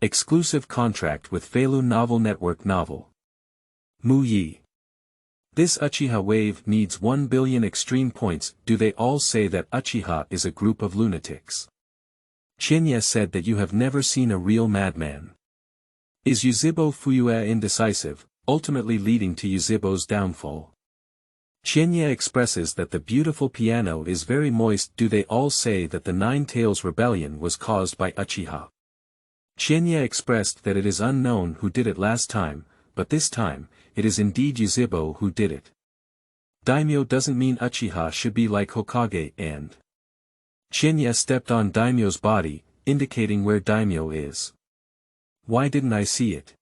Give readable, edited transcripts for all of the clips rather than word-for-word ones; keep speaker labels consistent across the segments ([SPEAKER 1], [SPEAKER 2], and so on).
[SPEAKER 1] Exclusive contract with Feilu Novel Network Novel. Mu Yi. This Uchiha wave needs 1 billion extreme points. Do they all say that Uchiha is a group of lunatics? Qianye said that you have never seen a real madman. Is Yuzhibo Fuyue indecisive, ultimately leading to Yuzhibo's downfall? Qianye expresses that the beautiful piano is very moist. Do they all say that the Nine Tails rebellion was caused by Uchiha? Qianye expressed that it is unknown who did it last time, but this time, it is indeed Yuzhibo who did it. Daimyo doesn't mean Uchiha should be like Hokage and... Qianye stepped on Daimyo's body, indicating where Daimyo is. Why didn't I see it?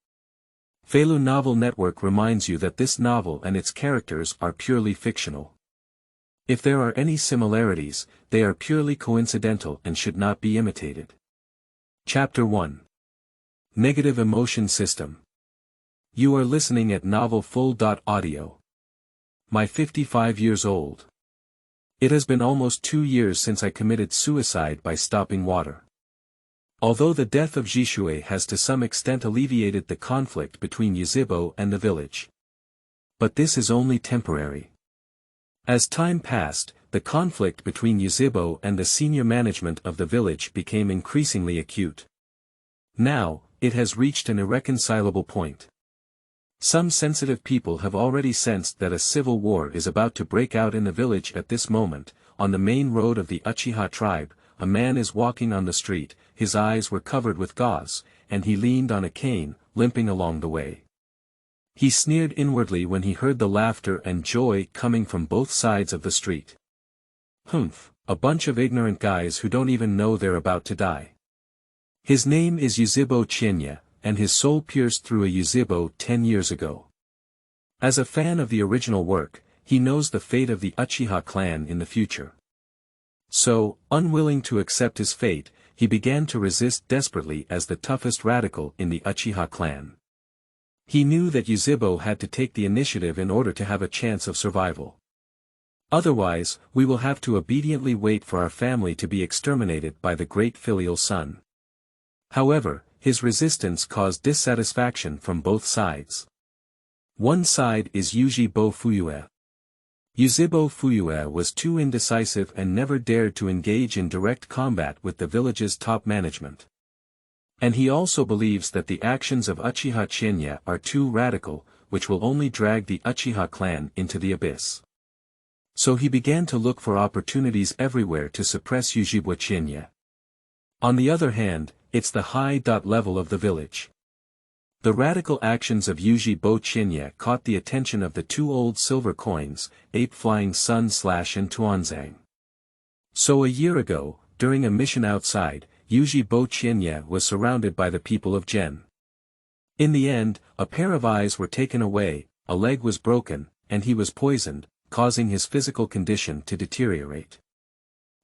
[SPEAKER 1] Feilu Novel Network reminds you that this novel and its characters are purely fictional. If there are any similarities, they are purely coincidental and should not be imitated. Chapter 1. Negative Emotion System. You are listening at novelfull.audio. My 55 years old. It has been almost 2 years since I committed suicide by stopping water. Although the death of Jishue has to some extent alleviated the conflict between Yuzhibo and the village. But this is only temporary. As time passed, the conflict between Yuzhibo and the senior management of the village became increasingly acute. Now, it has reached an irreconcilable point. Some sensitive people have already sensed that a civil war is about to break out in the village at this moment. On the main road of the Uchiha tribe, a man is walking on the street, his eyes were covered with gauze, and he leaned on a cane, limping along the way. He sneered inwardly when he heard the laughter and joy coming from both sides of the street. Humph, a bunch of ignorant guys who don't even know they're about to die. His name is Yuzhibo Qianye, and his soul pierced through a Yuzhibo 10 years ago. As a fan of the original work, he knows the fate of the Uchiha clan in the future. So, unwilling to accept his fate, he began to resist desperately as the toughest radical in the Uchiha clan. He knew that Yuzhibo had to take the initiative in order to have a chance of survival. Otherwise, we will have to obediently wait for our family to be exterminated by the great filial son. However, his resistance caused dissatisfaction from both sides. One side is Yuzhibo Fuyue. Yuzhibo Fuyue was too indecisive and never dared to engage in direct combat with the village's top management. And he also believes that the actions of Uchiha Qianye are too radical, which will only drag the Uchiha clan into the abyss. So he began to look for opportunities everywhere to suppress Yuzhibo Qianye. On the other hand, it's the high level of the village. The radical actions of Yuzhibo Qianye caught the attention of the two old silver coins, Ape Flying Sun / and Tuanzang. So a year ago, during a mission outside, Yuzhibo Qianye was surrounded by the people of Gen. In the end, a pair of eyes were taken away, a leg was broken, and he was poisoned, causing his physical condition to deteriorate.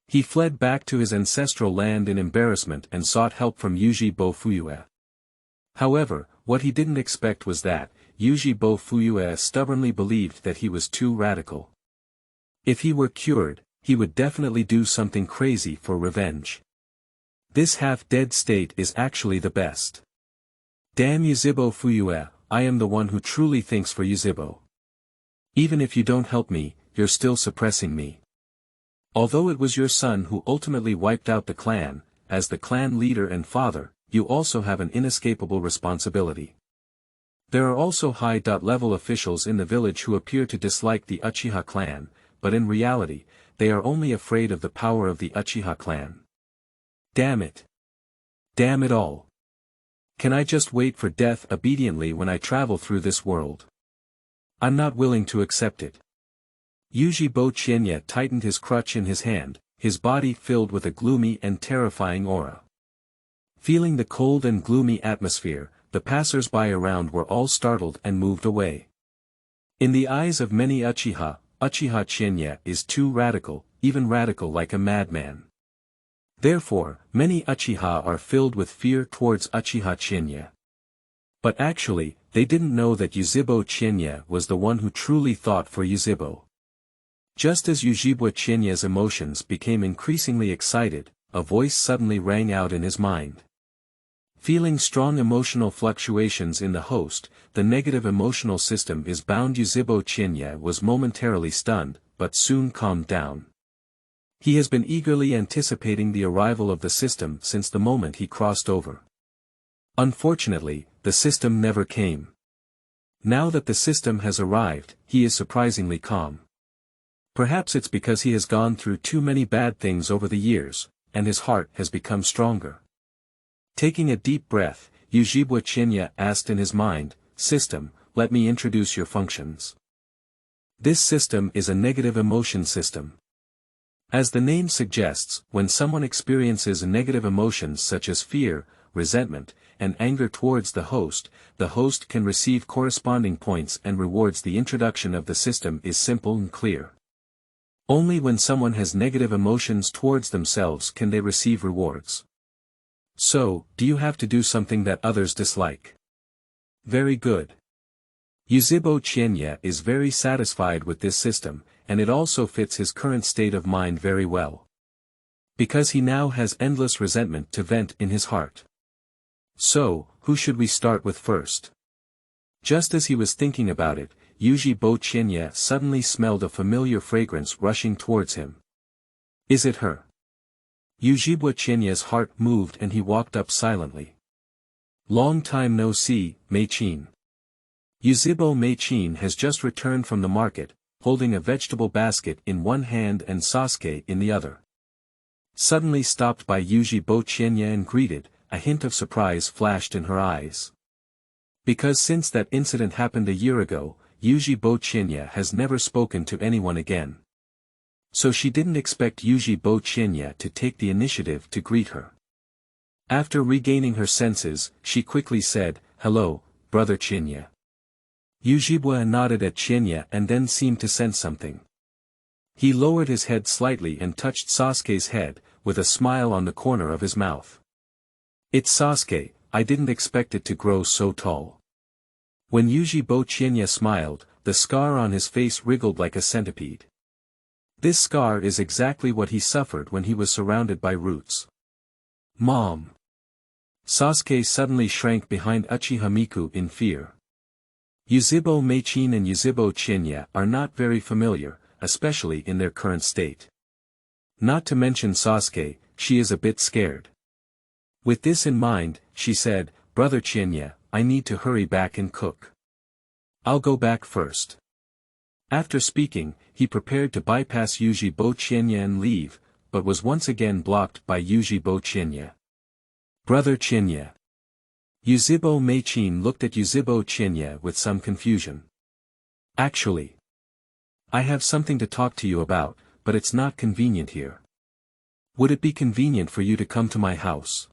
[SPEAKER 1] He fled back to his ancestral land in embarrassment and sought help from Yuzhibo Fuyue. However, what he didn't expect was that, Yuzhibo Fuyue stubbornly believed that he was too radical. If he were cured, he would definitely do something crazy for revenge. This half-dead state is actually the best. Damn Yuzhibo Fuyue, I am the one who truly thinks for Yuzhibo. Even if you don't help me, you're still suppressing me. Although it was your son who ultimately wiped out the clan, as the clan leader and father, you also have an inescapable responsibility. There are also high-level officials in the village who appear to dislike the Uchiha clan, but in reality, they are only afraid of the power of the Uchiha clan. Damn it. Damn it all. Can I just wait for death obediently when I travel through this world? I'm not willing to accept it. Yuzhibo Qianye tightened his crutch in his hand, his body filled with a gloomy and terrifying aura. Feeling the cold and gloomy atmosphere, the passers-by around were all startled and moved away. In the eyes of many Uchiha Qianye is too radical, even radical like a madman. Therefore, many Uchiha are filled with fear towards Uchiha Qianye. But actually, they didn't know that Yuzhibo Qianye was the one who truly thought for Yuzhibo. Just as Yuzhibo Qianye's emotions became increasingly excited, a voice suddenly rang out in his mind. Feeling strong emotional fluctuations in the host, the negative emotional system is bound. Yuzhibo Qianye was momentarily stunned, but soon calmed down. He has been eagerly anticipating the arrival of the system since the moment he crossed over. Unfortunately, the system never came. Now that the system has arrived, he is surprisingly calm. Perhaps it's because he has gone through too many bad things over the years, and his heart has become stronger. Taking a deep breath, Yuzhibo Qianye asked in his mind, "System, let me introduce your functions." This system is a negative emotion system. As the name suggests, when someone experiences negative emotions such as fear, resentment, and anger towards the host can receive corresponding points and rewards. The introduction of the system is simple and clear. Only when someone has negative emotions towards themselves can they receive rewards. So, do you have to do something that others dislike? Very good. Yuzhibo Qianye is very satisfied with this system, and it also fits his current state of mind very well. Because he now has endless resentment to vent in his heart. So, who should we start with first? Just as he was thinking about it, Yuzhibo Qianye suddenly smelled a familiar fragrance rushing towards him. Is it her? Yuzhibo Qianye's heart moved and he walked up silently. Long time no see, Mei-chin. Yuzhibo Mei-chin has just returned from the market, holding a vegetable basket in one hand and Sasuke in the other. Suddenly stopped by Yuzhibo Qianye and greeted, a hint of surprise flashed in her eyes. Because since that incident happened a year ago, Yuzhibo Qianye has never spoken to anyone again. So she didn't expect Yuzhibo Qianye to take the initiative to greet her. After regaining her senses, she quickly said, "Hello, brother Qianye." Yuzhibo nodded at Qianye and then seemed to sense something. He lowered his head slightly and touched Sasuke's head, with a smile on the corner of his mouth. "It's Sasuke, I didn't expect it to grow so tall." When Yuzhibo Qianye smiled, the scar on his face wriggled like a centipede. This scar is exactly what he suffered when he was surrounded by roots. Mom! Sasuke suddenly shrank behind Uchiha Miku in fear. Yuzhibo Mei-chin and Yuzhibo Qianye are not very familiar, especially in their current state. Not to mention Sasuke, she is a bit scared. With this in mind, she said, "Brother Qianye, I need to hurry back and cook. I'll go back first." After speaking, he prepared to bypass Yuzhibo Qianye and leave, but was once again blocked by Yuzhibo Qianye. "Brother Qianye." Yuzhibo Mei-chin looked at Yuzhibo Qianye with some confusion. "Actually, I have something to talk to you about, but it's not convenient here. Would it be convenient for you to come to my house?"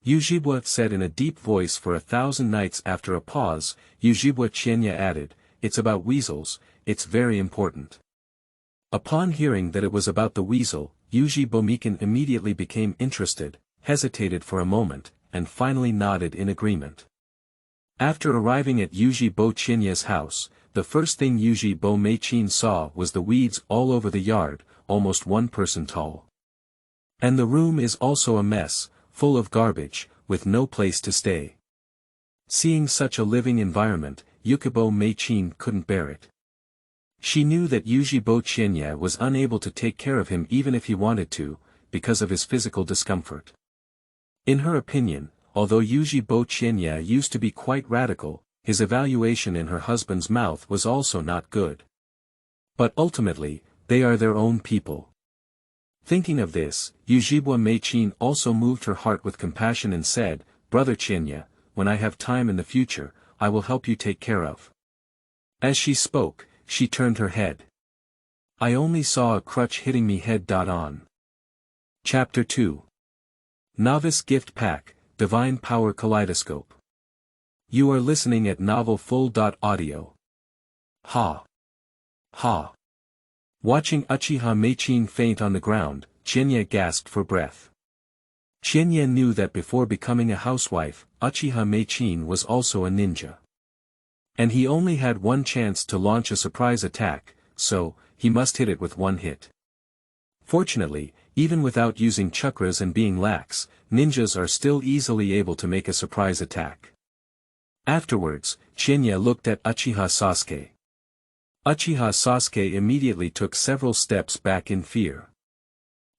[SPEAKER 1] Yuzhibo said in a deep voice. For 1,000 nights. After a pause, Yuzhibo Qianye added, "It's about weasels, it's very important." Upon hearing that it was about the weasel, Yuzhibo Mikan immediately became interested, hesitated for a moment, and finally nodded in agreement. After arriving at Yuzhibo Qianye's house, the first thing Yuzhibo Mei-chin saw was the weeds all over the yard, almost 1 person tall. And the room is also a mess, full of garbage, with no place to stay. Seeing such a living environment, Yuzhibo Mei-chin couldn't bear it. She knew that Yuzhibo Qianye was unable to take care of him even if he wanted to, because of his physical discomfort. In her opinion, although Yuzhibo Qianye used to be quite radical, his evaluation in her husband's mouth was also not good. But ultimately, they are their own people. Thinking of this, Yuzhibo Mei-chin also moved her heart with compassion and said, "Brother Qianye, when I have time in the future, I will help you take care of." As she spoke, she turned her head. "I only saw a crutch hitting me head on." Chapter 2. Novice Gift Pack, Divine Power Kaleidoscope. You are listening at Novel Full.audio. Ha! Ha! Watching Uchiha Mei-chin faint on the ground, Qianye gasped for breath. Qianye knew that before becoming a housewife, Uchiha Mei-chin was also a ninja. And he only had one chance to launch a surprise attack, so, he must hit it with one hit. Fortunately, even without using chakras and being lax, ninjas are still easily able to make a surprise attack. Afterwards, Qianye looked at Uchiha Sasuke. Uchiha Sasuke immediately took several steps back in fear.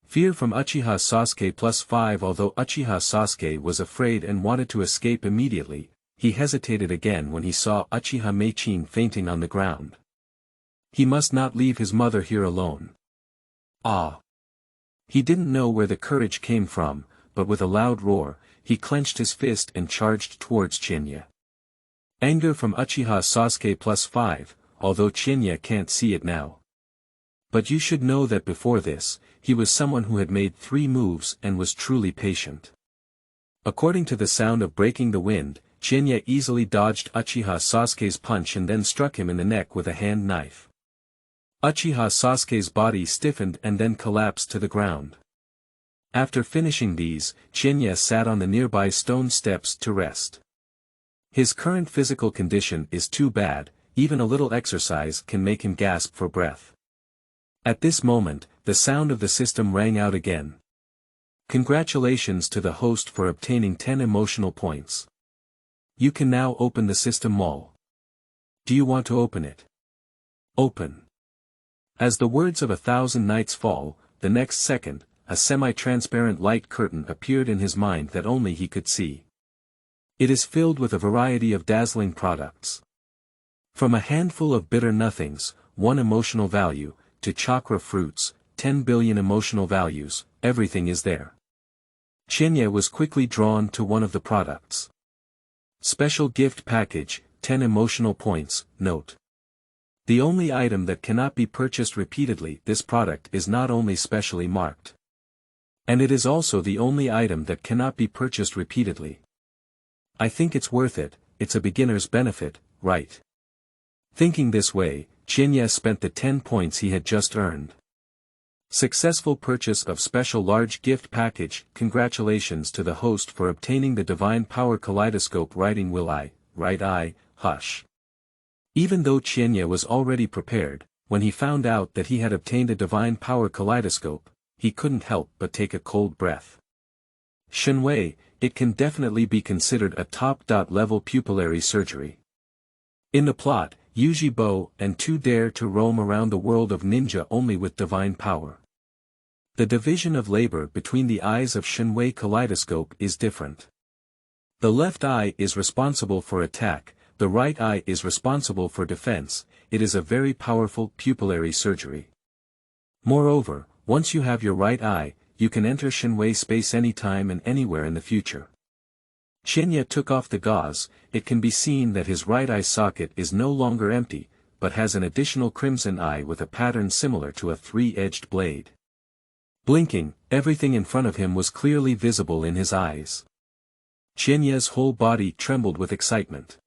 [SPEAKER 1] Fear from Uchiha Sasuke +5. Although Uchiha Sasuke was afraid and wanted to escape immediately, he hesitated again when he saw Uchiha Meichin fainting on the ground. He must not leave his mother here alone. Ah! He didn't know where the courage came from, but with a loud roar, he clenched his fist and charged towards Qianye. Anger from Uchiha Sasuke +5, although Qianye can't see it now. But you should know that before this, he was someone who had made 3 moves and was truly patient. According to the sound of breaking the wind, Qianye easily dodged Uchiha Sasuke's punch and then struck him in the neck with a hand knife. Uchiha Sasuke's body stiffened and then collapsed to the ground. After finishing these, Qianye sat on the nearby stone steps to rest. His current physical condition is too bad, even a little exercise can make him gasp for breath. At this moment, the sound of the system rang out again. Congratulations to the host for obtaining 10 emotional points. You can now open the system mall. Do you want to open it? Open. As the words of 1,000 nights fall, the next second, a semi-transparent light curtain appeared in his mind that only he could see. It is filled with a variety of dazzling products. From a handful of bitter nothings, 1 emotional value, to chakra fruits, 10 billion emotional values, everything is there. Qianye was quickly drawn to one of the products. Special gift package, 10 emotional points, note. The only item that cannot be purchased repeatedly. This product is not only specially marked. And it is also the only item that cannot be purchased repeatedly. I think it's worth it, it's a beginner's benefit, right? Thinking this way, Qianye spent the 10 points he had just earned. Successful purchase of special large gift package. Congratulations to the host for obtaining the divine power kaleidoscope. Writing will I, right eye, hush. Even though Qianye was already prepared, when he found out that he had obtained a divine power kaleidoscope, he couldn't help but take a cold breath. Shenwei, it can definitely be considered a top-level pupillary surgery. In the plot, Yuzhibo and 2 dare to roam around the world of ninja only with divine power. The division of labor between the eyes of Shenwei kaleidoscope is different. The left eye is responsible for attack, the right eye is responsible for defense. It is a very powerful pupillary surgery. Moreover, once you have your right eye, you can enter Shenwei space anytime and anywhere in the future. Qianye took off the gauze. It can be seen that his right eye socket is no longer empty, but has an additional crimson eye with a pattern similar to a 3-edged blade. Blinking, everything in front of him was clearly visible in his eyes. Qianye's whole body trembled with excitement.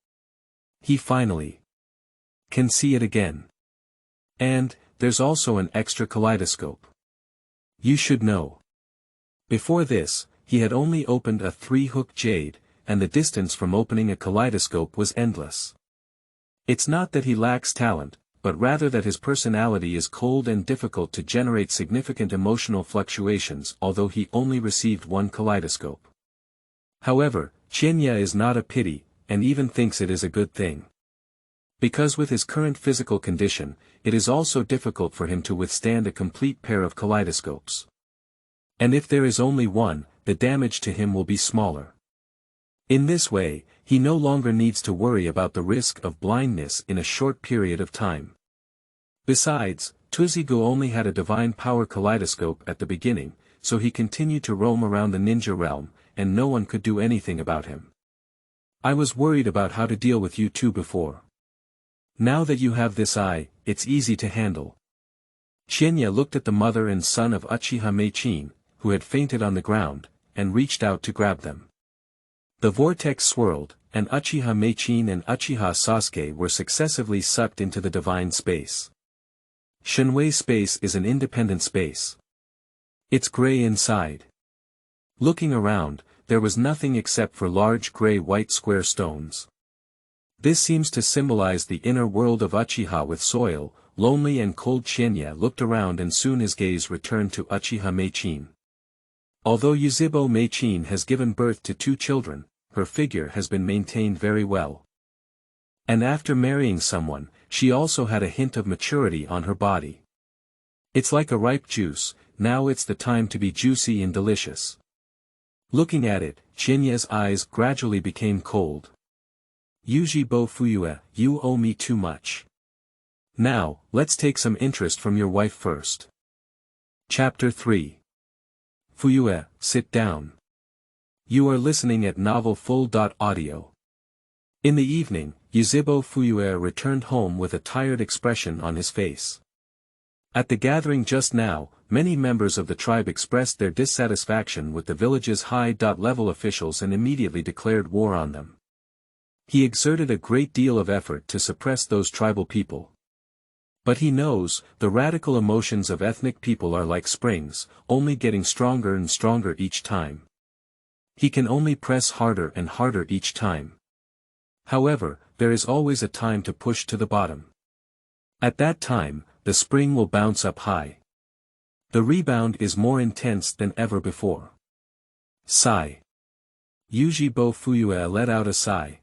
[SPEAKER 1] He finally can see it again. And, there's also an extra kaleidoscope. You should know. Before this, he had only opened a 3-hook jade, and the distance from opening a kaleidoscope was endless. It's not that he lacks talent, but rather that his personality is cold and difficult to generate significant emotional fluctuations. Although he only received 1 kaleidoscope. However, Qianye is not a pity, and even thinks it is a good thing. Because with his current physical condition, it is also difficult for him to withstand a complete pair of kaleidoscopes. And if there is only 1, the damage to him will be smaller. In this way, he no longer needs to worry about the risk of blindness in a short period of time. Besides, Tuzigu only had a divine power kaleidoscope at the beginning, so he continued to roam around the ninja realm, and no one could do anything about him. I was worried about how to deal with you 2 before. Now that you have this eye, it's easy to handle. Qianye looked at the mother and son of Uchiha Meichin, who had fainted on the ground, and reached out to grab them. The vortex swirled, and Uchiha Meichin and Uchiha Sasuke were successively sucked into the divine space. Shenwei space is an independent space. It's gray inside. Looking around, there was nothing except for large gray-white square stones. This seems to symbolize the inner world of Uchiha with soil, lonely and cold Qianye looked around and soon his gaze returned to Uchiha Meichin. Although Yuzhibo Meichin has given birth to 2 children, her figure has been maintained very well. And after marrying someone, she also had a hint of maturity on her body. It's like a ripe juice, now it's the time to be juicy and delicious. Looking at it, Qianye's eyes gradually became cold. Yuzhibo Fuyue, you owe me too much. Now, let's take some interest from your wife first. Chapter 3. Fuyue, sit down. You are listening at Novel Full.audio. In the evening, Yuzhibo Fuyue returned home with a tired expression on his face. At the gathering just now, many members of the tribe expressed their dissatisfaction with the village's high-level officials and immediately declared war on them. He exerted a great deal of effort to suppress those tribal people. But he knows, the radical emotions of ethnic people are like springs, only getting stronger and stronger each time. He can only press harder and harder each time. However, there is always a time to push to the bottom. At that time, the spring will bounce up high. The rebound is more intense than ever before. Sigh. Yuzhibo Fuyue let out a sigh.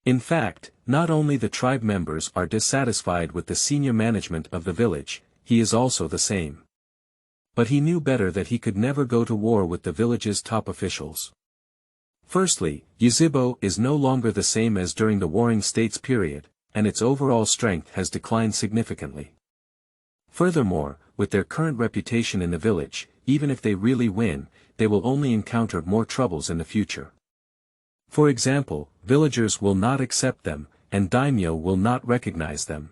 [SPEAKER 1] In fact, not only the tribe members are dissatisfied with the senior management of the village, he is also the same. But he knew better that he could never go to war with the village's top officials. Firstly, Yuzhibo is no longer the same as during the Warring States period, and its overall strength has declined significantly. Furthermore, with their current reputation in the village, even if they really win, they will only encounter more troubles in the future. For example, villagers will not accept them, and daimyo will not recognize them.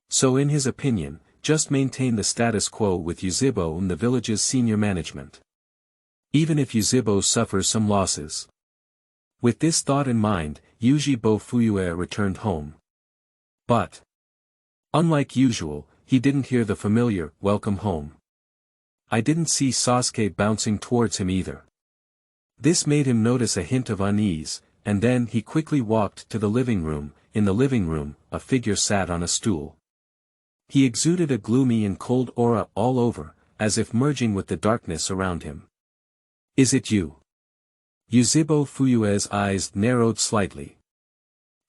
[SPEAKER 1] So in his opinion, just maintain the status quo with Yuzhibo and the village's senior management. Even if Yuzhibo suffers some losses. With this thought in mind, Yuzhibo Fuyue returned home. But, unlike usual, he didn't hear the familiar, welcome home. I didn't see Sasuke bouncing towards him either. This made him notice a hint of unease, and then he quickly walked to the living room. In the living room, a figure sat on a stool. He exuded a gloomy and cold aura all over, as if merging with the darkness around him. Is it you? Yuzhibo Fuyue's eyes narrowed slightly.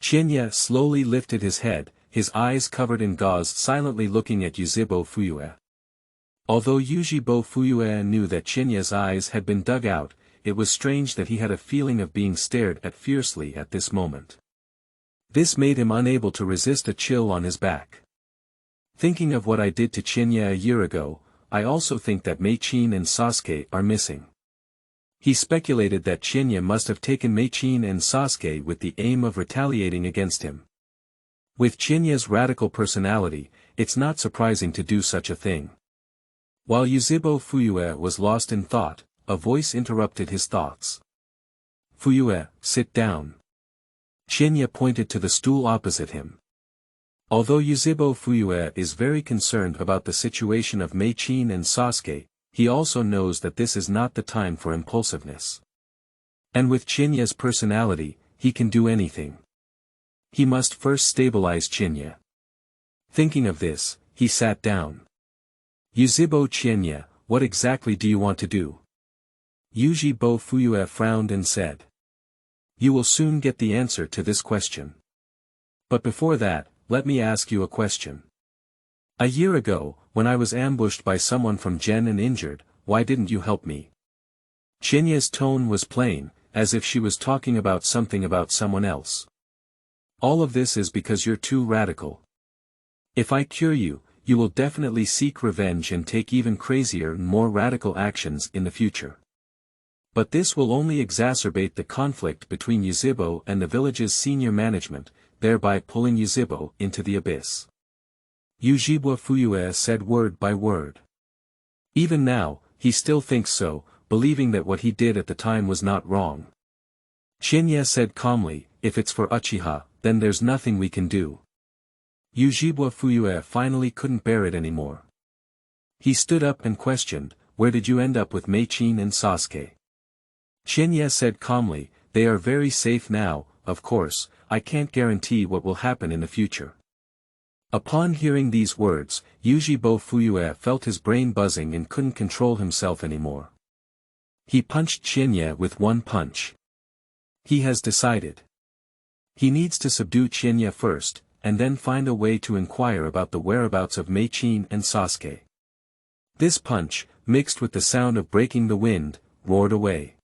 [SPEAKER 1] Qianye slowly lifted his head, his eyes covered in gauze, silently looking at Yuzhibo Fuyue. Although Yuzhibo Fuyue knew that Qianye's eyes had been dug out, it was strange that he had a feeling of being stared at fiercely at this moment. This made him unable to resist a chill on his back. Thinking of what I did to Qianye a year ago, I also think that Meichin and Sasuke are missing. He speculated that Qianye must have taken Meichin and Sasuke with the aim of retaliating against him. With Qianye's radical personality, it's not surprising to do such a thing. While Yuzhibo Fuyue was lost in thought, a voice interrupted his thoughts. Fuyue, sit down. Qianye pointed to the stool opposite him. Although Yuzhibo Fuyue is very concerned about the situation of Meichin and Sasuke, he also knows that this is not the time for impulsiveness. And with Qianye's personality, he can do anything. He must first stabilize Qianye. Thinking of this, he sat down. Yuzhibo Qianye, what exactly do you want to do? Yuzhibo Fuyue frowned and said. You will soon get the answer to this question. But before that, let me ask you a question. A year ago, when I was ambushed by someone from Gen and injured, why didn't you help me? Qianye's tone was plain, as if she was talking about someone else. All of this is because you're too radical. If I cure you, you will definitely seek revenge and take even crazier and more radical actions in the future. But this will only exacerbate the conflict between Yuzhibo and the village's senior management, thereby pulling Yuzhibo into the abyss. Yuzhibo Fuyue said word by word. Even now, he still thinks so, believing that what he did at the time was not wrong. Qianye said calmly, if it's for Uchiha, then there's nothing we can do. Yuzhibo Fuyue finally couldn't bear it anymore. He stood up and questioned, where did you end up with Meichin and Sasuke? Qianye said calmly, they are very safe now, of course, I can't guarantee what will happen in the future. Upon hearing these words, Yuzhibo Fuyue felt his brain buzzing and couldn't control himself anymore. He punched Qianye with one punch. He has decided. He needs to subdue Qianye first, and then find a way to inquire about the whereabouts of Mei-chin and Sasuke. This punch, mixed with the sound of breaking the wind, roared away.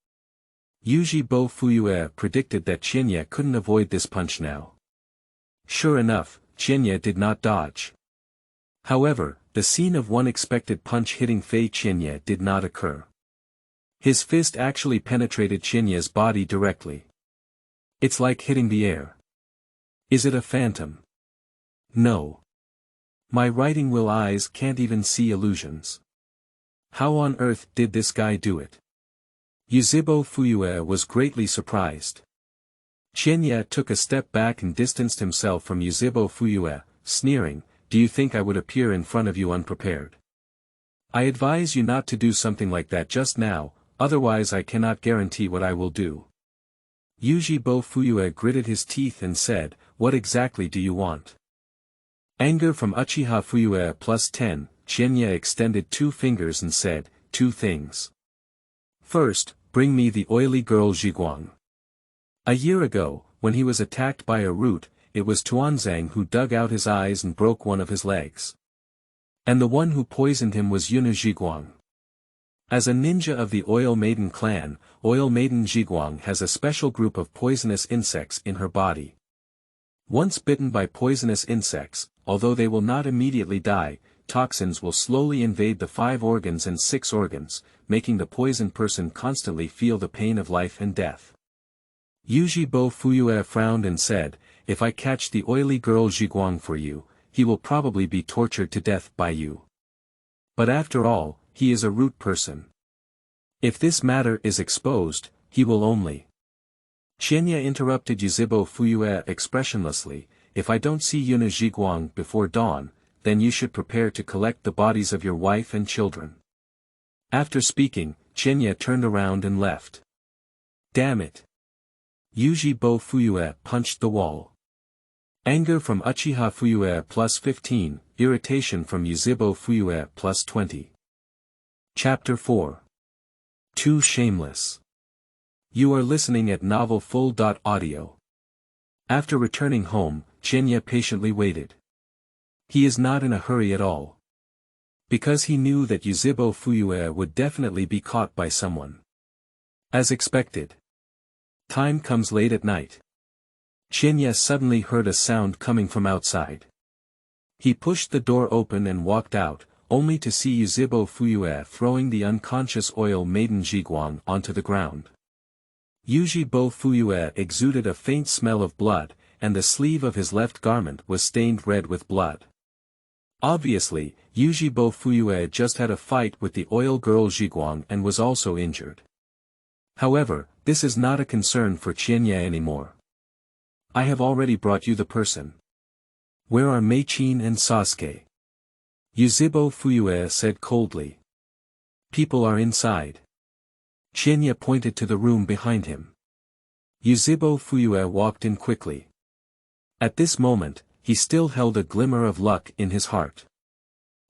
[SPEAKER 1] Yuzhibo Fuyue predicted that Qianye couldn't avoid this punch now. Sure enough, Qianye did not dodge. However, the scene of one expected punch hitting Qianye did not occur. His fist actually penetrated Qianye's body directly. It's like hitting the air. Is it a phantom? No. My writing will eyes can't even see illusions. How on earth did this guy do it? Yuzhibo Fuyue was greatly surprised. Qianye took a step back and distanced himself from Yuzhibo Fuyue, sneering, "Do you think I would appear in front of you unprepared? I advise you not to do something like that just now, otherwise I cannot guarantee what I will do." Yuzhibo Fuyue gritted his teeth and said, "What exactly do you want?" Anger from Uchiha Fuyue plus 10, Qianye extended 2 fingers and said, "2 things. First, bring me the oily girl Zhiguang." A year ago, when he was attacked by a root, it was Tuanzang who dug out his eyes and broke one of his legs. And the one who poisoned him was Yuna Zhiguang. As a ninja of the Oil Maiden clan, Oil Maiden Zhiguang has a special group of poisonous insects in her body. Once bitten by poisonous insects, although they will not immediately die, toxins will slowly invade the 5 organs and 6 organs, making the poisoned person constantly feel the pain of life and death. Yuzhibo Fuyue frowned and said, "If I catch the oily girl Zhiguang for you, he will probably be tortured to death by you. But after all, he is a root person. If this matter is exposed, he will only—" Qianye interrupted Yuzhibo Fuyue expressionlessly, "If I don't see Yuna Zhiguang before dawn, then you should prepare to collect the bodies of your wife and children." After speaking, Qianye turned around and left. Damn it! Yuzhibo Fuyue punched the wall. Anger from Uchiha Fuyue plus 15, irritation from Yuzhibo Fuyue plus 20. Chapter 4. Too Shameless. You are listening at Novel Full.audio. After returning home, Qianye patiently waited. He is not in a hurry at all. Because he knew that Yuzhibo Fuyue would definitely be caught by someone. As expected. Time comes late at night. Qianye suddenly heard a sound coming from outside. He pushed the door open and walked out, only to see Yuzhibo Fuyue throwing the unconscious Oil Maiden Zhiguang onto the ground. Yuzhibo Fuyue exuded a faint smell of blood, and the sleeve of his left garment was stained red with blood. Obviously, Yuzhibo Fuyue just had a fight with the oil girl Zhiguang and was also injured. However, this is not a concern for Qianye anymore. I have already brought you the person. Where are Mei-chin and Sasuke? Yuzhibo Fuyue said coldly. People are inside. Qianye pointed to the room behind him. Yuzhibo Fuyue walked in quickly. At this moment, he still held a glimmer of luck in his heart.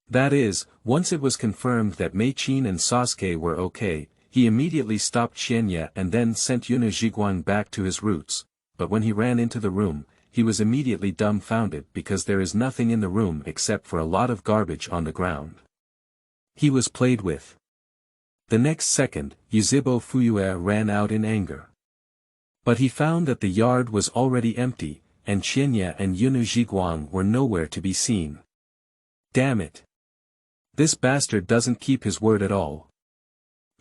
[SPEAKER 1] That is, once it was confirmed that Mei-chin and Sasuke were okay, he immediately stopped Qianye and then sent Yuna Zhiguang back to his roots, but when he ran into the room, he was immediately dumbfounded because there is nothing in the room except for a lot of garbage on the ground. He was played with. The next second, Yuzhibo Fuyue ran out in anger. But he found that the yard was already empty, and Qianye and Yuna Zhiguang were nowhere to be seen. Damn it! This bastard doesn't keep his word at all.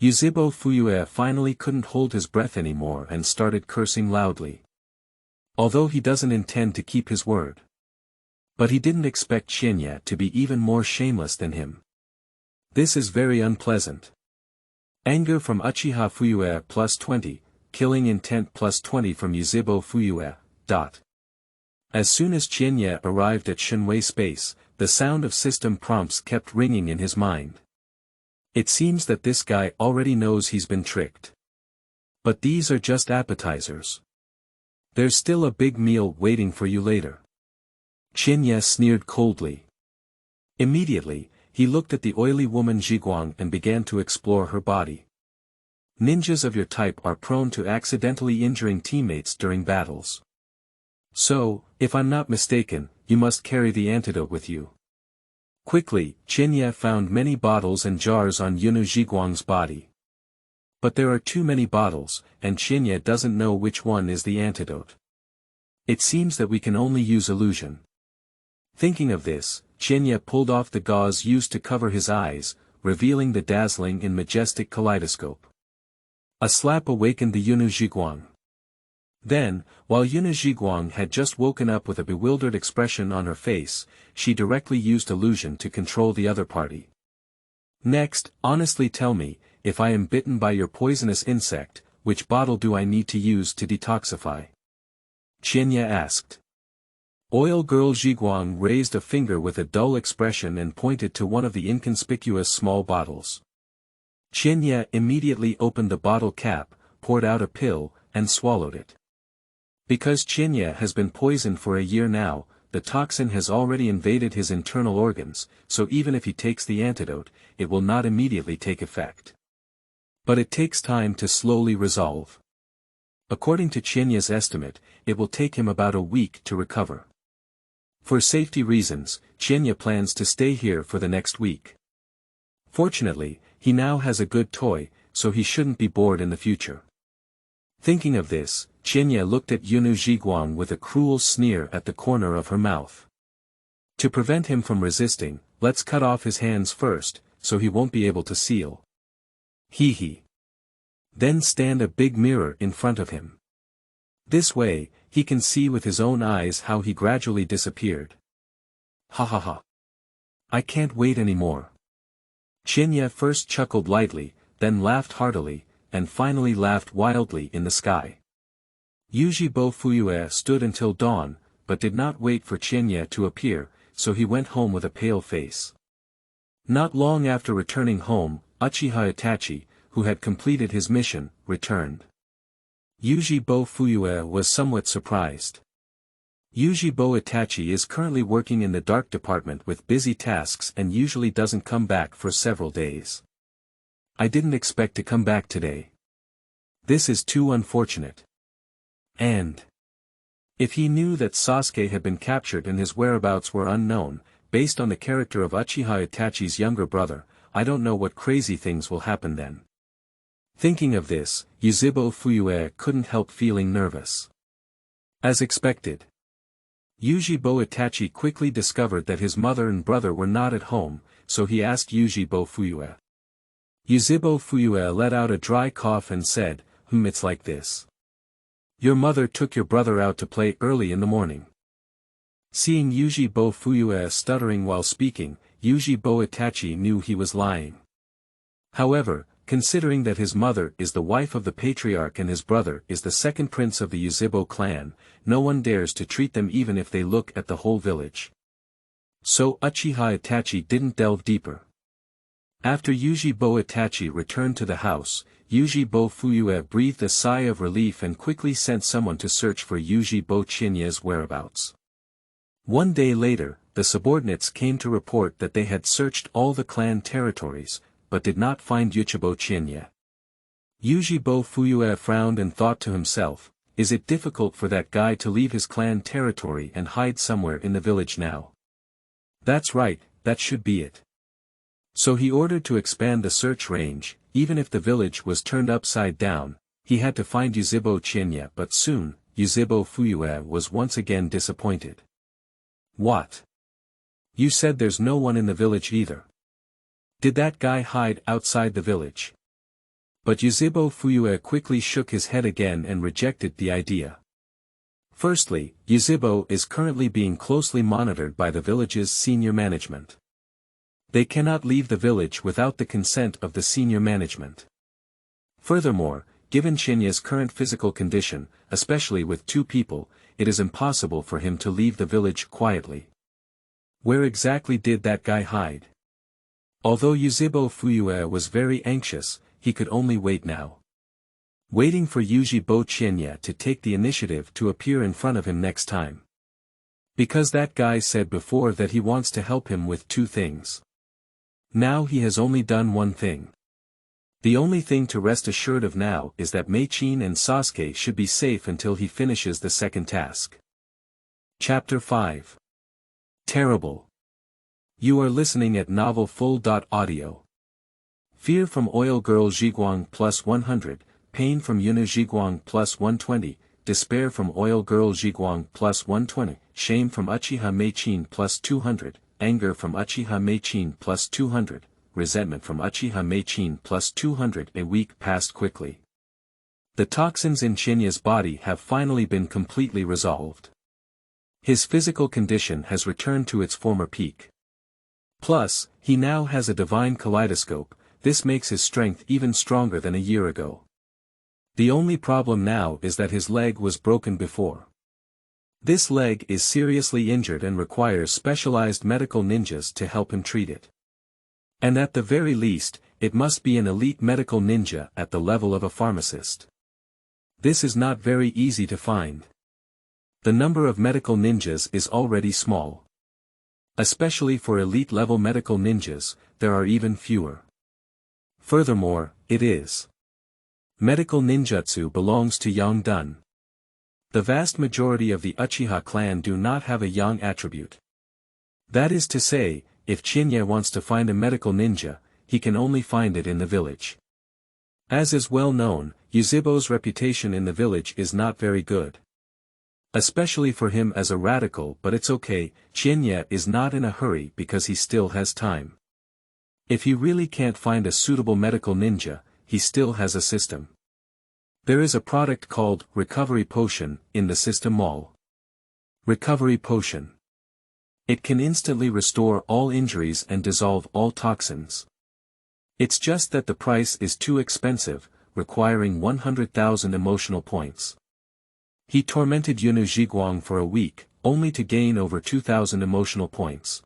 [SPEAKER 1] Yuzhibo Fuyue finally couldn't hold his breath anymore and started cursing loudly. Although he doesn't intend to keep his word. But he didn't expect Qianye to be even more shameless than him. This is very unpleasant. Anger from Uchiha Fuyue plus 20, killing intent plus 20 from Yuzhibo Fuyue. As soon as Qianye arrived at Shenwei space, the sound of system prompts kept ringing in his mind. It seems that this guy already knows he's been tricked. But these are just appetizers. There's still a big meal waiting for you later. Qianye sneered coldly. Immediately, he looked at the oily woman Zhiguang and began to explore her body. Ninjas of your type are prone to accidentally injuring teammates during battles. So, if I'm not mistaken, you must carry the antidote with you. Quickly, Qianye found many bottles and jars on Yunu Zhiguang's body. But there are too many bottles, and Qianye doesn't know which one is the antidote. It seems that we can only use illusion. Thinking of this, Qianye pulled off the gauze used to cover his eyes, revealing the dazzling and majestic kaleidoscope. A slap awakened the Yunu Zhiguang. Then, while Yunu Zhiguang had just woken up with a bewildered expression on her face, she directly used illusion to control the other party. Next, honestly tell me, if I am bitten by your poisonous insect, which bottle do I need to use to detoxify? Qianye asked. Oil Girl Zhiguang raised a finger with a dull expression and pointed to one of the inconspicuous small bottles. Qianye immediately opened the bottle cap, poured out a pill, and swallowed it. Because Qianye has been poisoned for a year now, the toxin has already invaded his internal organs, so even if he takes the antidote, it will not immediately take effect. But it takes time to slowly resolve. According to Qianye's estimate, it will take him about a week to recover. For safety reasons, Qianye plans to stay here for the next week. Fortunately, he now has a good toy, so he shouldn't be bored in the future. Thinking of this, Qianye looked at Yunu Zhiguang with a cruel sneer at the corner of her mouth. To prevent him from resisting, let's cut off his hands first, so he won't be able to seal. Hee hee. Then stand a big mirror in front of him. This way, he can see with his own eyes how he gradually disappeared. Ha ha ha. I can't wait anymore. Qianye first chuckled lightly, then laughed heartily, and finally laughed wildly in the sky. Yuzhibo Fuyue stood until dawn, but did not wait for Qianye to appear, so he went home with a pale face. Not long after returning home, Uchiha Itachi, who had completed his mission, returned. Yuzhibo Fuyue was somewhat surprised. Yuzhibo Itachi is currently working in the dark department with busy tasks and usually doesn't come back for several days. I didn't expect to come back today. This is too unfortunate. And if he knew that Sasuke had been captured and his whereabouts were unknown, based on the character of Uchiha Itachi's younger brother, I don't know what crazy things will happen then. Thinking of this, Yuzhibo Fuyue couldn't help feeling nervous. As expected, Yuzhibo Itachi quickly discovered that his mother and brother were not at home, so he asked Yuzhibo Fuyue. Yuzhibo Fuyue let out a dry cough and said, it's like this. Your mother took your brother out to play early in the morning. Seeing Yuzhibo Fuyue stuttering while speaking, Yuzhibo Itachi knew he was lying. However, considering that his mother is the wife of the patriarch and his brother is the second prince of the Yuzhibo clan, no one dares to treat them even if they look at the whole village. So Uchiha Itachi didn't delve deeper. After Yuzhibo Itachi returned to the house, Yuzhibo Fuyue breathed a sigh of relief and quickly sent someone to search for Yuzhibo Qianye's whereabouts. One day later, the subordinates came to report that they had searched all the clan territories, but did not find Yuzhibo Qianye. Yuzhibo Fuyue frowned and thought to himself, is it difficult for that guy to leave his clan territory and hide somewhere in the village now? That's right, that should be it. So he ordered to expand the search range, even if the village was turned upside down, he had to find Yuzhibo Qianye, but soon, Yuzhibo Fuyue was once again disappointed. What? You said there's no one in the village either. Did that guy hide outside the village? But Yuzhibo Fuyue quickly shook his head again and rejected the idea. Firstly, Yuzhibo is currently being closely monitored by the village's senior management. They cannot leave the village without the consent of the senior management. Furthermore, given Qianye's current physical condition, especially with two people, it is impossible for him to leave the village quietly. Where exactly did that guy hide? Although Yuzhibo Fuyue was very anxious, he could only wait now. Waiting for Yuzhibo Qianye to take the initiative to appear in front of him next time. Because that guy said before that he wants to help him with 2 things. Now he has only done 1 thing. The only thing to rest assured of now is that Mei-chin and Sasuke should be safe until he finishes the second task. Chapter 5. Terrible. You are listening at Novel Full.audio. Fear from Oil Girl Zhiguang plus 100, Pain from Yuna Zhiguang plus 120, Despair from Oil Girl Zhiguang plus 120, Shame from Uchiha Mei-chin plus 200, Anger from Uchiha Mei-chin plus 200, Resentment from Uchiha Mei-chin plus 200. A week passed quickly. The toxins in Qianye's body have finally been completely resolved. His physical condition has returned to its former peak. Plus, he now has a divine kaleidoscope. This makes his strength even stronger than a year ago. The only problem now is that his leg was broken before. This leg is seriously injured and requires specialized medical ninjas to help him treat it. And at the very least, it must be an elite medical ninja at the level of a pharmacist. This is not very easy to find. The number of medical ninjas is already small. Especially for elite-level medical ninjas, there are even fewer. Furthermore, it is. Medical ninjutsu belongs to Yang Dun. The vast majority of the Uchiha clan do not have a Yang attribute. That is to say, if Qianye wants to find a medical ninja, he can only find it in the village. As is well known, Yuzhibo's reputation in the village is not very good. Especially for him as a radical, but it's okay, Qianye is not in a hurry because he still has time. If he really can't find a suitable medical ninja, he still has a system. There is a product called Recovery Potion in the system mall. Recovery Potion. It can instantly restore all injuries and dissolve all toxins. It's just that the price is too expensive, requiring 100,000 emotional points. He tormented Yuna Zhiguang for a week, only to gain over 2,000 emotional points.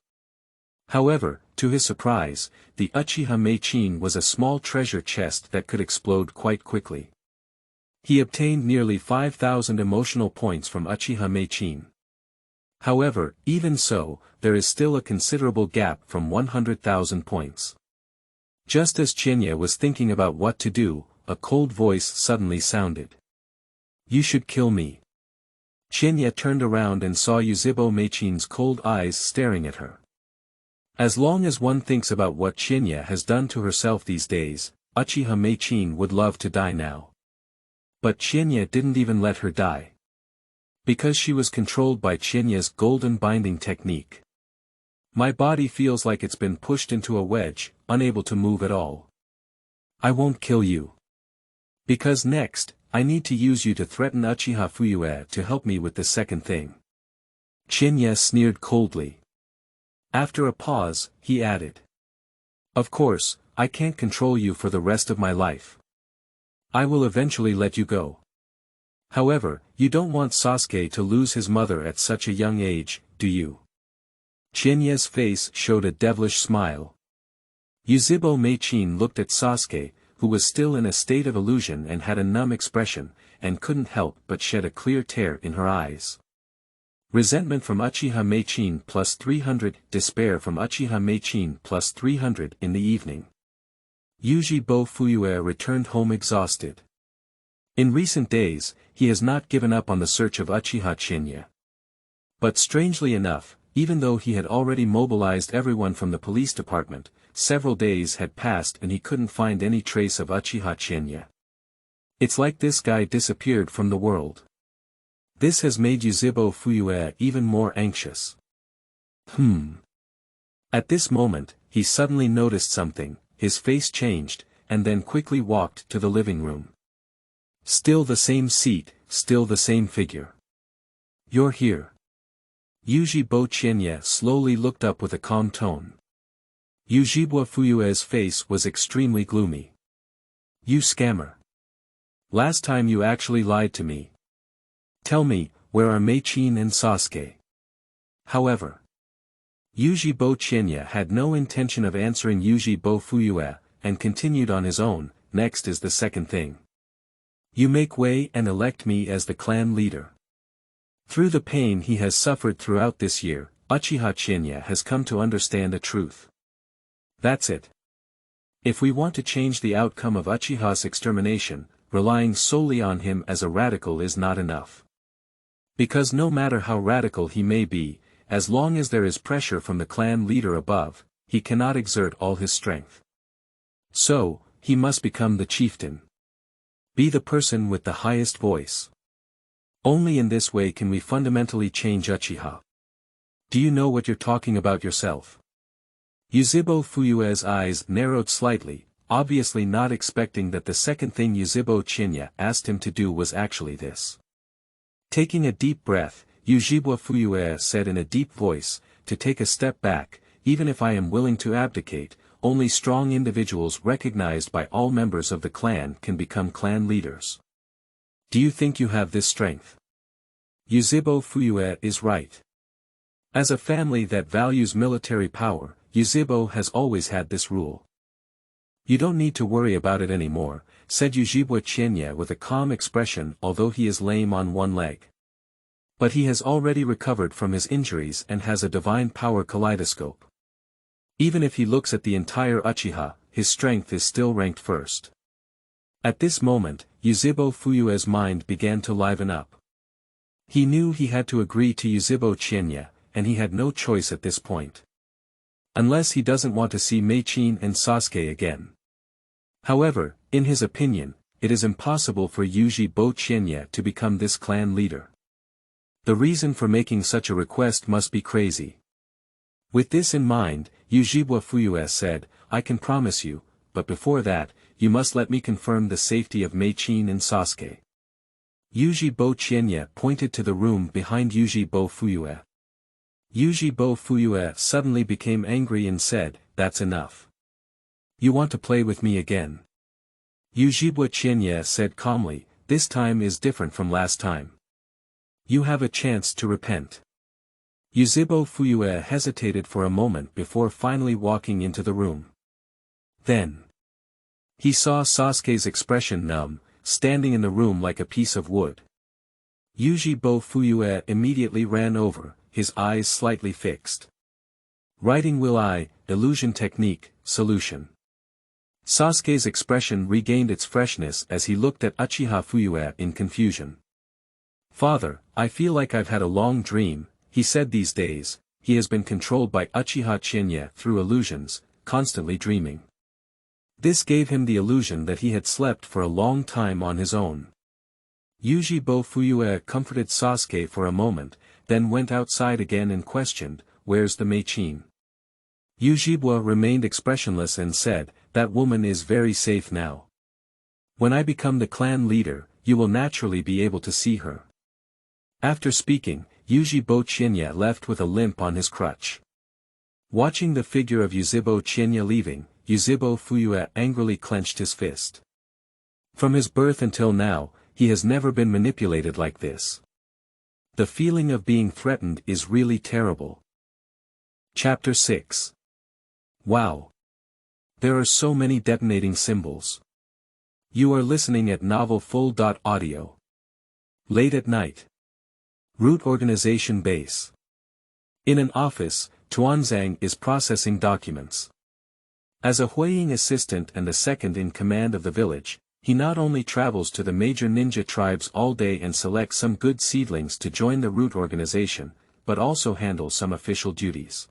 [SPEAKER 1] However, to his surprise, the Uchiha Mei-chin was a small treasure chest that could explode quite quickly. He obtained nearly 5,000 emotional points from Uchiha Mei-chin. However, even so, there is still a considerable gap from 100,000 points. Just as Qianye was thinking about what to do, a cold voice suddenly sounded. You should kill me. Qianye turned around and saw Yuzhibo Mei-chin's cold eyes staring at her. As long as one thinks about what Qianye has done to herself these days, Uchiha Mei-chin would love to die now. But Qianye didn't even let her die. Because she was controlled by Qianye's golden binding technique. My body feels like it's been pushed into a wedge, unable to move at all. I won't kill you. Because next, I need to use you to threaten Uchiha Fuyue to help me with the second thing. Qianye sneered coldly. After a pause, he added. Of course, I can't control you for the rest of my life. I will eventually let you go. However, you don't want Sasuke to lose his mother at such a young age, do you? Qianye's face showed a devilish smile. Yuzhibo Mei-chin looked at Sasuke, who was still in a state of illusion and had a numb expression, and couldn't help but shed a clear tear in her eyes. Resentment from Uchiha Mei-chin plus 300, despair from Uchiha Mei-chin plus 300 in the evening. Yuzhibo Fuyue returned home exhausted. In recent days, he has not given up on the search of Uchiha Qianye. But strangely enough, even though he had already mobilized everyone from the police department, several days had passed and he couldn't find any trace of Uchiha Qianye. It's like this guy disappeared from the world. This has made Yuzhibo Fuyue even more anxious. At this moment, he suddenly noticed something, his face changed, and then quickly walked to the living room. Still the same seat, still the same figure. You're here. Yuzhibo Qianye slowly looked up with a calm tone. Yuzhibo Fuyue's face was extremely gloomy. You scammer. Last time you actually lied to me. Tell me, where are Mei-chin and Sasuke? However, Yuzhibo Qianye had no intention of answering Yuzhibo Fuyue, and continued on his own. Next is the second thing. You make way and elect me as the clan leader. Through the pain he has suffered throughout this year, Uchiha Qianye has come to understand the truth. That's it. If we want to change the outcome of Uchiha's extermination, relying solely on him as a radical is not enough. Because no matter how radical he may be, as long as there is pressure from the clan leader above, he cannot exert all his strength. So, he must become the chieftain. Be the person with the highest voice. Only in this way can we fundamentally change Uchiha. Do you know what you're talking about yourself? Yuzhibo Fuyue's eyes narrowed slightly, obviously not expecting that the second thing Yuzhibo Qianye asked him to do was actually this. Taking a deep breath, Yuzhibo Fuyue said in a deep voice, to take a step back, even if I am willing to abdicate, only strong individuals recognized by all members of the clan can become clan leaders. Do you think you have this strength? Yuzhibo Fuyue is right. As a family that values military power, Yuzhibo has always had this rule. You don't need to worry about it anymore, said Yuzhibo Qianye with a calm expression although he is lame on one leg. But he has already recovered from his injuries and has a divine power kaleidoscope. Even if he looks at the entire Uchiha, his strength is still ranked first. At this moment, Yuzhibo Fuyue's mind began to liven up. He knew he had to agree to Yuzhibo Qianye, and he had no choice at this point. Unless he doesn't want to see Mei-chin and Sasuke again. However, in his opinion, it is impossible for Yuzhibo Qianye to become this clan leader. The reason for making such a request must be crazy. With this in mind, Yuzhibo Fuyue said, I can promise you, but before that, you must let me confirm the safety of Mei-chin and Sasuke. Yuzhibo Qianye pointed to the room behind Yuzhibo Fuyue. Yuzhibo Fuyue suddenly became angry and said, that's enough. You want to play with me again? Yuzhibo Qianye said calmly, this time is different from last time. You have a chance to repent. Yuzhibo Fuyue hesitated for a moment before finally walking into the room. Then he saw Sasuke's expression numb, standing in the room like a piece of wood. Yuzhibo Fuyue immediately ran over, his eyes slightly fixed. Writing will I, illusion technique, solution. Sasuke's expression regained its freshness as he looked at Uchiha Fuyue in confusion. Father, I feel like I've had a long dream, he said these days, he has been controlled by Uchiha Qianye through illusions, constantly dreaming. This gave him the illusion that he had slept for a long time on his own. Yuzhibo Fuyue comforted Sasuke for a moment, then went outside again and questioned, where's the Mei-chin? Yuzhibo remained expressionless and said, that woman is very safe now. When I become the clan leader, you will naturally be able to see her. After speaking, Yuzhibo Qianye left with a limp on his crutch. Watching the figure of Yuzhibo Qianye leaving, Yuzhibo Fuyue angrily clenched his fist. From his birth until now, he has never been manipulated like this. The feeling of being threatened is really terrible. Chapter 6. Wow. There are so many detonating symbols. You are listening at novelfull.audio. Late at night. Root Organization Base. In an office, Tuanzang is processing documents. As a Huiying assistant and the second in command of the village, he not only travels to the major ninja tribes all day and selects some good seedlings to join the root organization, but also handles some official duties.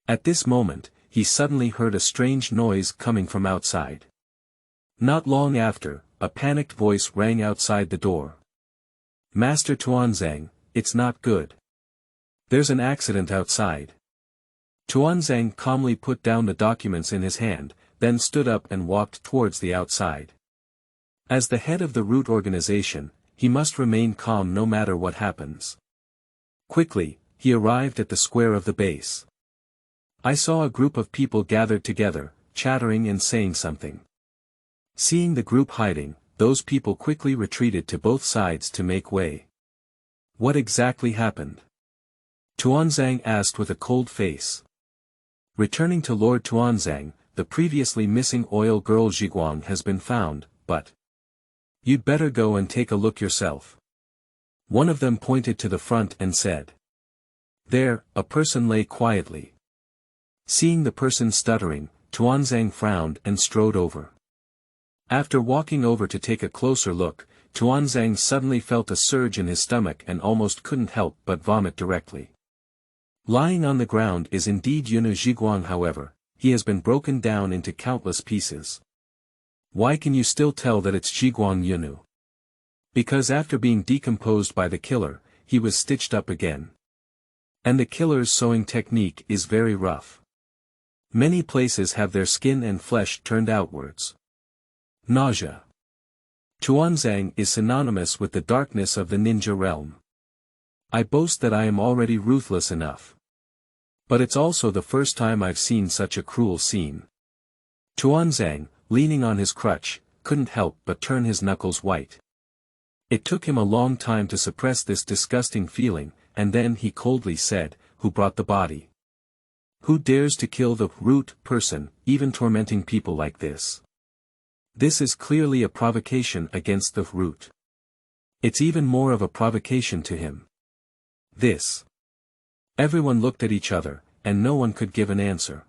[SPEAKER 1] At this moment, he suddenly heard a strange noise coming from outside. Not long after, a panicked voice rang outside the door. Master Tuanzang, it's not good. There's an accident outside. Tuanzang calmly put down the documents in his hand, then stood up and walked towards the outside. As the head of the root organization, he must remain calm no matter what happens. Quickly, he arrived at the square of the base. I saw a group of people gathered together, chattering and saying something. Seeing the group hiding, those people quickly retreated to both sides to make way. What exactly happened? Tuanzang asked with a cold face. Returning to Lord Tuanzang, the previously missing oil girl Zhiguang has been found, but you'd better go and take a look yourself. One of them pointed to the front and said. There, a person lay quietly. Seeing the person stuttering, Tuanzang frowned and strode over. After walking over to take a closer look, Tuanzang suddenly felt a surge in his stomach and almost couldn't help but vomit directly. Lying on the ground is indeed Yunu Zhiguang, however, he has been broken down into countless pieces. Why can you still tell that it's Zhiguang Yunu? Because after being decomposed by the killer, he was stitched up again. And the killer's sewing technique is very rough. Many places have their skin and flesh turned outwards. Nausea. Tuanzang is synonymous with the darkness of the ninja realm. I boast that I am already ruthless enough. But it's also the first time I've seen such a cruel scene. Tuanzang, leaning on his crutch, couldn't help but turn his knuckles white. It took him a long time to suppress this disgusting feeling, and then he coldly said, "Who brought the body? Who dares to kill the root person, even tormenting people like this? This is clearly a provocation against the root. It's even more of a provocation to him. This." Everyone looked at each other, and no one could give an answer.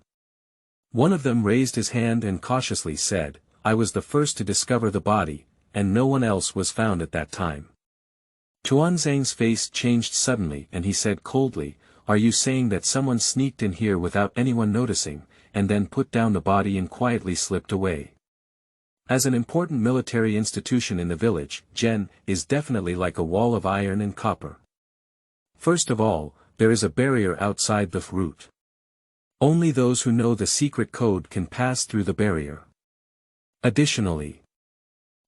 [SPEAKER 1] One of them raised his hand and cautiously said, "I was the first to discover the body, and no one else was found at that time." Tuanzang's face changed suddenly and he said coldly, "Are you saying that someone sneaked in here without anyone noticing, and then put down the body and quietly slipped away?" As an important military institution in the village, Gen is definitely like a wall of iron and copper. First of all, there is a barrier outside the root. Only those who know the secret code can pass through the barrier. Additionally,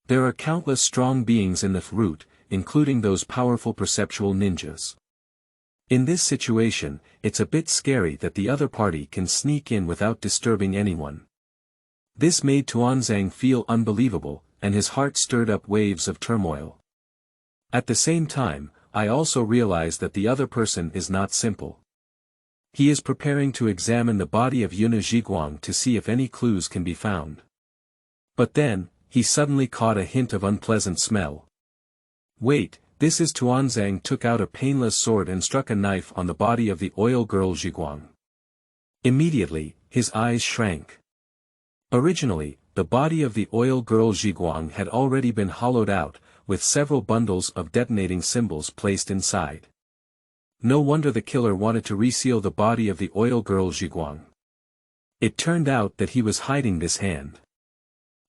[SPEAKER 1] there are countless strong beings in the root, including those powerful perceptual ninjas. In this situation, it's a bit scary that the other party can sneak in without disturbing anyone. This made Tuanzang feel unbelievable, and his heart stirred up waves of turmoil. At the same time, I also realized that the other person is not simple. He is preparing to examine the body of Yunu Zhiguang to see if any clues can be found. But then, he suddenly caught a hint of unpleasant smell. Wait, this is Tuanzang took out a painless sword and struck a knife on the body of the oil girl Zhiguang. Immediately, his eyes shrank. Originally, the body of the oil girl Zhiguang had already been hollowed out, with several bundles of detonating symbols placed inside. No wonder the killer wanted to reseal the body of the oil girl Zhiguang. It turned out that he was hiding this hand.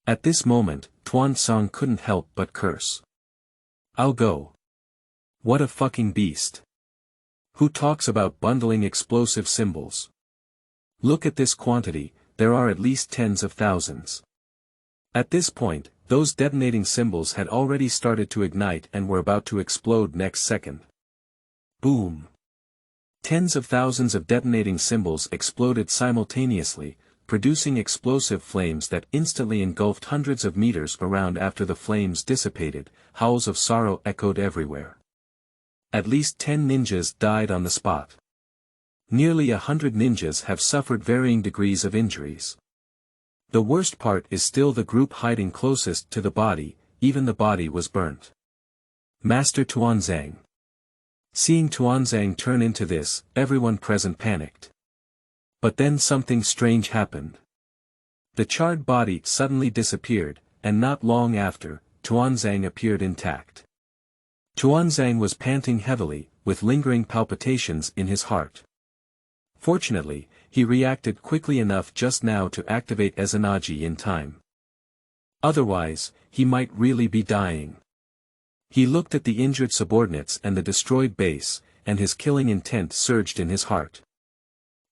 [SPEAKER 1] At this moment, Tuanzang couldn't help but curse. "I'll go. What a fucking beast. Who talks about bundling explosive symbols? Look at this quantity, there are at least tens of thousands." At this point, those detonating symbols had already started to ignite and were about to explode next second. Boom. Tens of thousands of detonating symbols exploded simultaneously, producing explosive flames that instantly engulfed hundreds of meters around. After the flames dissipated, howls of sorrow echoed everywhere. At least 10 ninjas died on the spot. Nearly 100 ninjas have suffered varying degrees of injuries. The worst part is still the group hiding closest to the body, even the body was burnt. Master Tuanzang. Seeing Tuanzang turn into this, everyone present panicked. But then something strange happened. The charred body suddenly disappeared, and not long after, Tuanzang appeared intact. Tuanzang was panting heavily, with lingering palpitations in his heart. Fortunately, he reacted quickly enough just now to activate Izanagi in time. Otherwise, he might really be dying. He looked at the injured subordinates and the destroyed base, and his killing intent surged in his heart.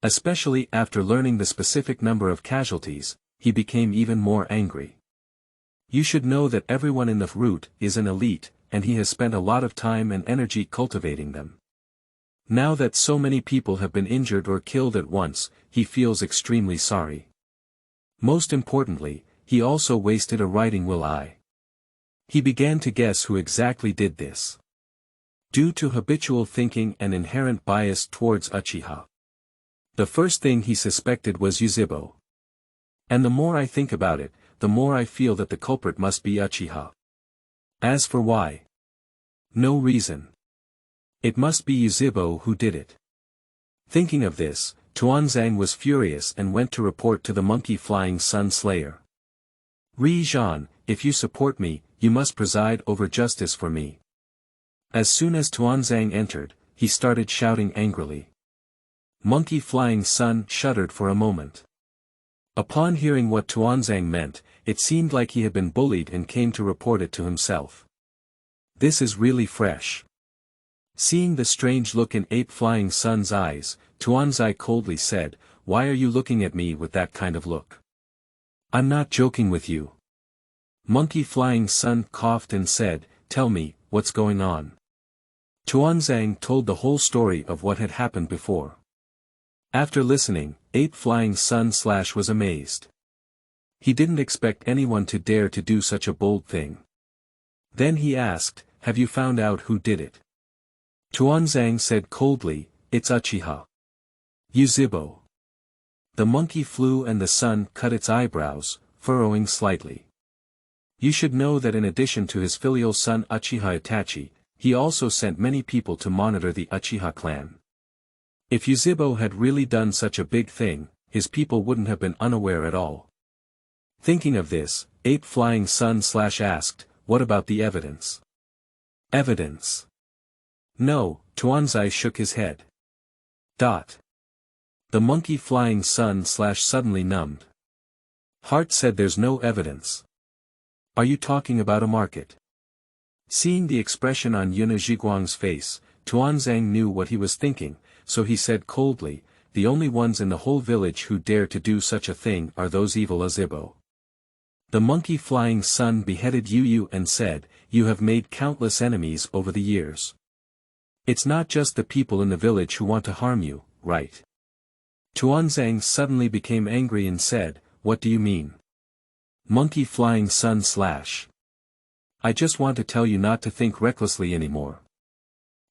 [SPEAKER 1] Especially after learning the specific number of casualties, he became even more angry. You should know that everyone in the root is an elite, and he has spent a lot of time and energy cultivating them. Now that so many people have been injured or killed at once, he feels extremely sorry. Most importantly, he also wasted a writing will eye. He began to guess who exactly did this. Due to habitual thinking and inherent bias towards Uchiha. The first thing he suspected was Yuzhibo. And the more I think about it, the more I feel that the culprit must be Uchiha. As for why? No reason. It must be Yuzhibo who did it. Thinking of this, Tuanzang was furious and went to report to the monkey-flying sun slayer. Zhan, if you support me, you must preside over justice for me. As soon as Tuanzang entered, he started shouting angrily. Monkey-flying sun shuddered for a moment. Upon hearing what Tuanzang meant, it seemed like he had been bullied and came to report it to himself. This is really fresh. Seeing the strange look in ape-flying sun's eyes, Tuanzai coldly said, "Why are you looking at me with that kind of look? I'm not joking with you." Monkey-flying sun coughed and said, "Tell me, what's going on?" Tuanzang told the whole story of what had happened before. After listening, ape-flying sun was amazed. He didn't expect anyone to dare to do such a bold thing. Then he asked, "Have you found out who did it?" Tuanzang said coldly, "It's Uchiha. Yuzhibo." The monkey flew and the sun cut its eyebrows, furrowing slightly. You should know that in addition to his filial son Uchiha Itachi, he also sent many people to monitor the Uchiha clan. If Yuzhibo had really done such a big thing, his people wouldn't have been unaware at all. Thinking of this, ape-flying sun asked, "What about the evidence?" "Evidence? No," Tuanzai shook his head. The monkey-flying sun suddenly numbed. Heart said there's no evidence. Are you talking about a market? Seeing the expression on Yuzhibo's face, Tuanzang knew what he was thinking, so he said coldly, "The only ones in the whole village who dare to do such a thing are those evil Yuzhibo." The monkey-flying sun beheaded Yu and said, "You have made countless enemies over the years. It's not just the people in the village who want to harm you, right?" Tuanzang suddenly became angry and said, "What do you mean? Monkey-flying sun I just want to tell you not to think recklessly anymore.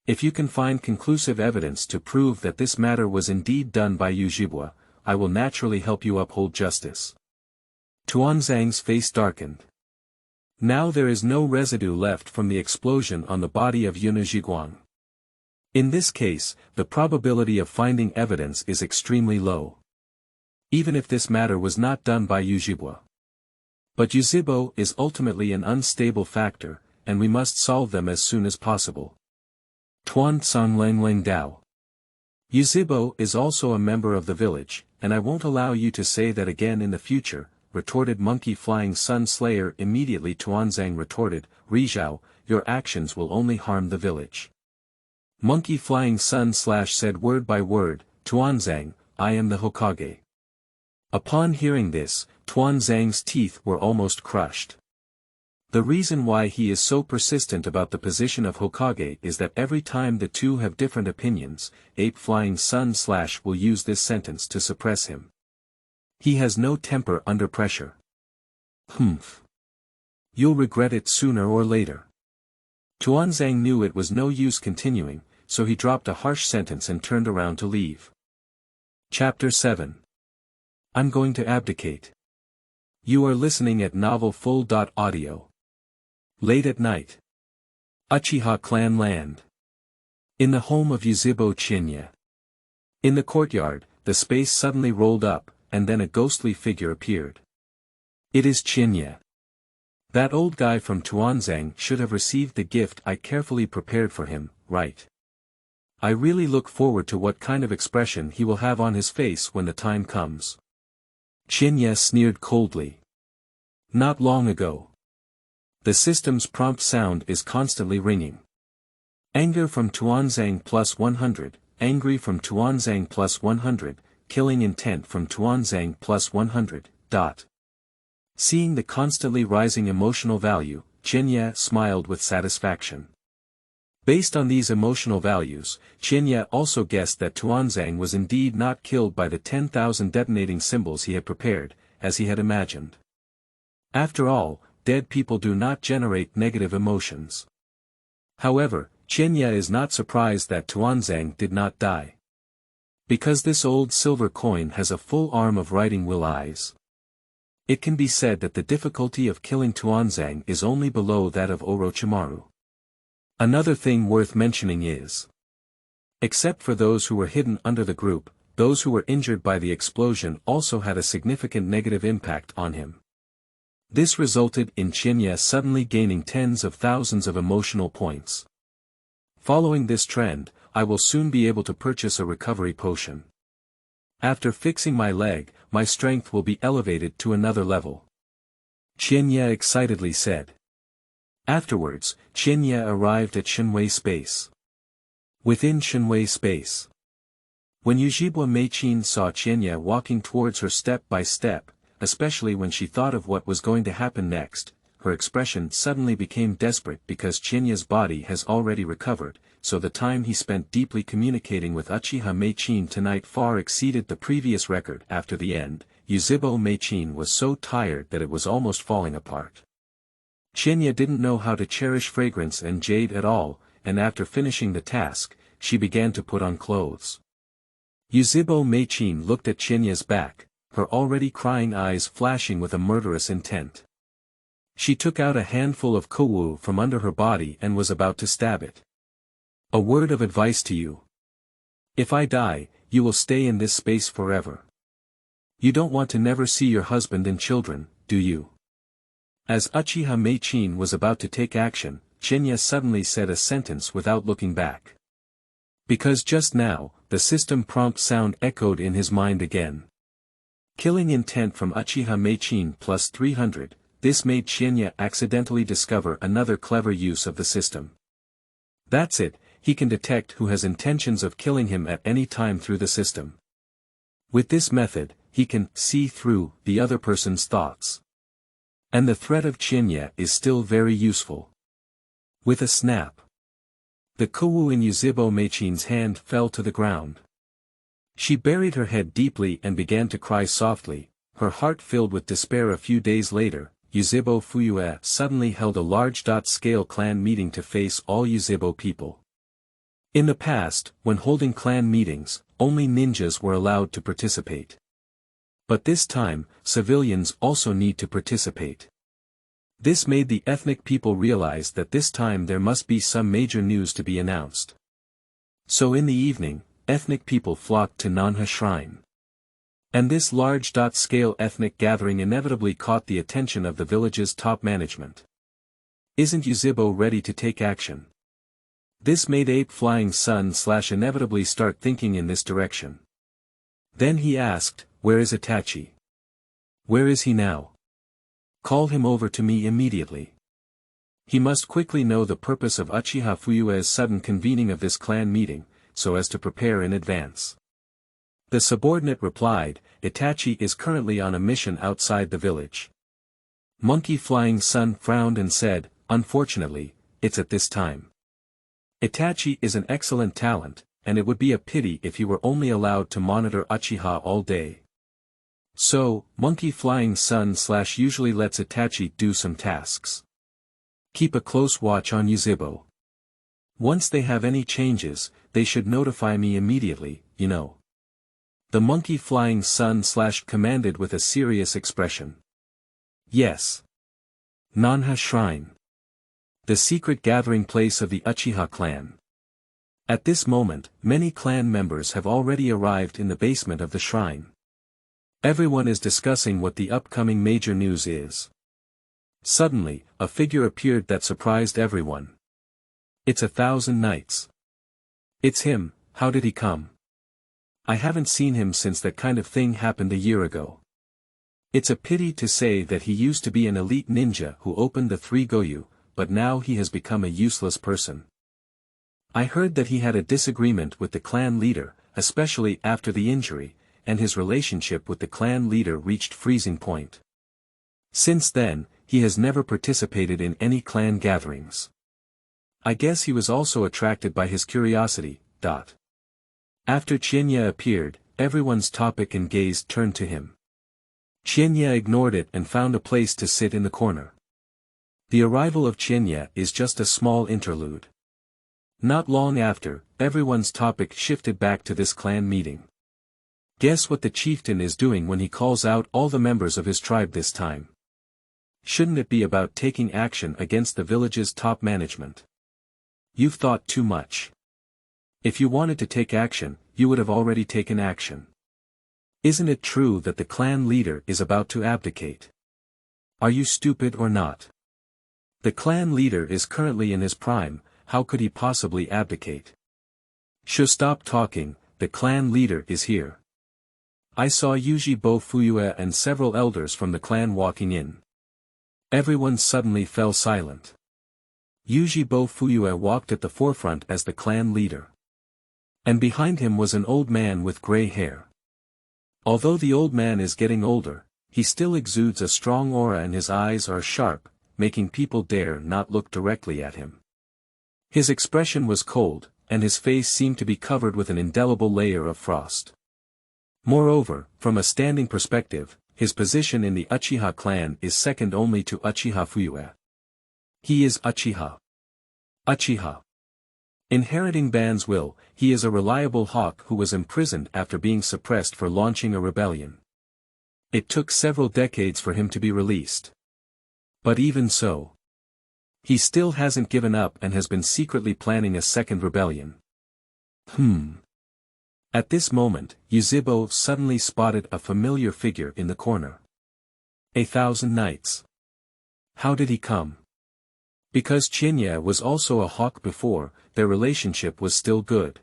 [SPEAKER 1] If you can find conclusive evidence to prove that this matter was indeed done by Yuzhibo, I will naturally help you uphold justice." Tuanzang's face darkened. Now there is no residue left from the explosion on the body of Yuzhibo. In this case, the probability of finding evidence is extremely low. Even if this matter was not done by Yuzhibo. But Yuzhibo is ultimately an unstable factor, and we must solve them as soon as possible. Tuan Tsang Lang Lang Dao. Yuzhibo is also a member of the village, and I won't allow you to say that again in the future, retorted monkey-flying sun slayer. Immediately Tuanzang retorted, "Rizhao, your actions will only harm the village." Monkey-flying sun said word by word, "Tuanzang, I am the Hokage." Upon hearing this, Tuanzang's teeth were almost crushed. The reason why he is so persistent about the position of Hokage is that every time the two have different opinions, ape-flying sun will use this sentence to suppress him. He has no temper under pressure. Humph. You'll regret it sooner or later. Tuanzang knew it was no use continuing, so he dropped a harsh sentence and turned around to leave. Chapter 7. I'm going to abdicate. You are listening at novelfull.audio. Late at night. Uchiha clan land. In the home of Yuzhibo Qianye. In the courtyard, the space suddenly rolled up, and then a ghostly figure appeared. It is Qianye. That old guy from Tuanzang should have received the gift I carefully prepared for him, right? I really look forward to what kind of expression he will have on his face when the time comes. Qianye sneered coldly. Not long ago. The system's prompt sound is constantly ringing. Anger from Tuanzang plus 100, angry from Tuanzang plus 100, killing intent from Tuanzang plus 100, Seeing the constantly rising emotional value, Qianye smiled with satisfaction. Based on these emotional values, Qianye also guessed that Tuanzang was indeed not killed by the 10,000 detonating symbols he had prepared, as he had imagined. After all, dead people do not generate negative emotions. However, Qianye is not surprised that Tuanzang did not die. Because this old silver coin has a full arm of writing will eyes. It can be said that the difficulty of killing Tuanzang is only below that of Orochimaru. Another thing worth mentioning is, Except for those who were hidden under the group, those who were injured by the explosion also had a significant negative impact on him. This resulted in Qianye suddenly gaining tens of thousands of emotional points. Following this trend, I will soon be able to purchase a recovery potion. After fixing my leg, my strength will be elevated to another level. Qianye excitedly said. Afterwards, Qianye arrived at Shenwei space. Within Shenwei space. When Yuzhibo Fuyue saw Qianye walking towards her step by step, especially when she thought of what was going to happen next, her expression suddenly became desperate because Qianye's body has already recovered, so the time he spent deeply communicating with Uchiha Fuyue tonight far exceeded the previous record. After the end, Yuzhibo Fuyue was so tired that it was almost falling apart. Qianye didn't know how to cherish fragrance and jade at all, and after finishing the task, she began to put on clothes. Yuzhibo Fuyue looked at Qianye's back, her already crying eyes flashing with a murderous intent. She took out a handful of kowu from under her body and was about to stab it. A word of advice to you. If I die, you will stay in this space forever. You don't want to never see your husband and children, do you? As Uchiha Fuyue was about to take action, Qianye suddenly said a sentence without looking back. Because just now, the system prompt sound echoed in his mind again. Killing intent from Uchiha Fuyue plus 300, this made Qianye accidentally discover another clever use of the system. That's it, he can detect who has intentions of killing him at any time through the system. With this method, he can see through the other person's thoughts. And the threat of Qianye is still very useful. With a snap, the kowu in Yuzhibo Fuyue's hand fell to the ground. She buried her head deeply and began to cry softly, her heart filled with despair. A few days later, Yuzhibo Fuyue suddenly held a large-scale clan meeting to face all Yuzhibo people. In the past, when holding clan meetings, only ninjas were allowed to participate. But this time, civilians also need to participate. This made the ethnic people realize that this time there must be some major news to be announced. So in the evening, ethnic people flocked to Nanha Shrine. And this large-scale ethnic gathering inevitably caught the attention of the village's top management. Isn't Yuzhibo ready to take action? This made Ape Flying Sun / inevitably start thinking in this direction. Then he asked, where is Itachi? Where is he now? Call him over to me immediately. He must quickly know the purpose of Uchiha Fuyue's sudden convening of this clan meeting, so as to prepare in advance. The subordinate replied, Itachi is currently on a mission outside the village. Monkey Flying Sun frowned and said, unfortunately, it's at this time. Itachi is an excellent talent, and it would be a pity if he were only allowed to monitor Uchiha all day. So, Monkey Flying Sun / usually lets Itachi do some tasks. Keep a close watch on Yuzhibo. Once they have any changes, they should notify me immediately, you know. The Monkey Flying Sun / commanded with a serious expression. Yes. Nanha Shrine. The secret gathering place of the Uchiha clan. At this moment, many clan members have already arrived in the basement of the shrine. Everyone is discussing what the upcoming major news is. Suddenly, a figure appeared that surprised everyone. It's 1,000 Knights. It's him. How did he come? I haven't seen him since that kind of thing happened a year ago. It's a pity to say that he used to be an elite ninja who opened the 3 Goyu, but now he has become a useless person. I heard that he had a disagreement with the clan leader, especially after the injury, and his relationship with the clan leader reached freezing point. Since then, he has never participated in any clan gatherings. I guess he was also attracted by his curiosity. After Qianye appeared, everyone's topic and gaze turned to him. Qianye ignored it and found a place to sit in the corner. The arrival of Qianye is just a small interlude. Not long after, everyone's topic shifted back to this clan meeting. Guess what the chieftain is doing when he calls out all the members of his tribe this time? Shouldn't it be about taking action against the village's top management? You've thought too much. If you wanted to take action, you would have already taken action. Isn't it true that the clan leader is about to abdicate? Are you stupid or not? The clan leader is currently in his prime, how could he possibly abdicate? Stop talking, the clan leader is here. I saw Yuzhibo Fuyue and several elders from the clan walking in. Everyone suddenly fell silent. Yuzhibo Fuyue walked at the forefront as the clan leader. And behind him was an old man with gray hair. Although the old man is getting older, he still exudes a strong aura and his eyes are sharp, making people dare not look directly at him. His expression was cold, and his face seemed to be covered with an indelible layer of frost. Moreover, from a standing perspective, his position in the Uchiha clan is second only to Uchiha Fuyue. He is Uchiha. Uchiha. Inheriting Ban's will, he is a reliable hawk who was imprisoned after being suppressed for launching a rebellion. It took several decades for him to be released. But even so, he still hasn't given up and has been secretly planning a second rebellion. At this moment, Yuzhibo suddenly spotted a familiar figure in the corner. 1,000 knights. How did he come? Because Qianye was also a hawk before, their relationship was still good.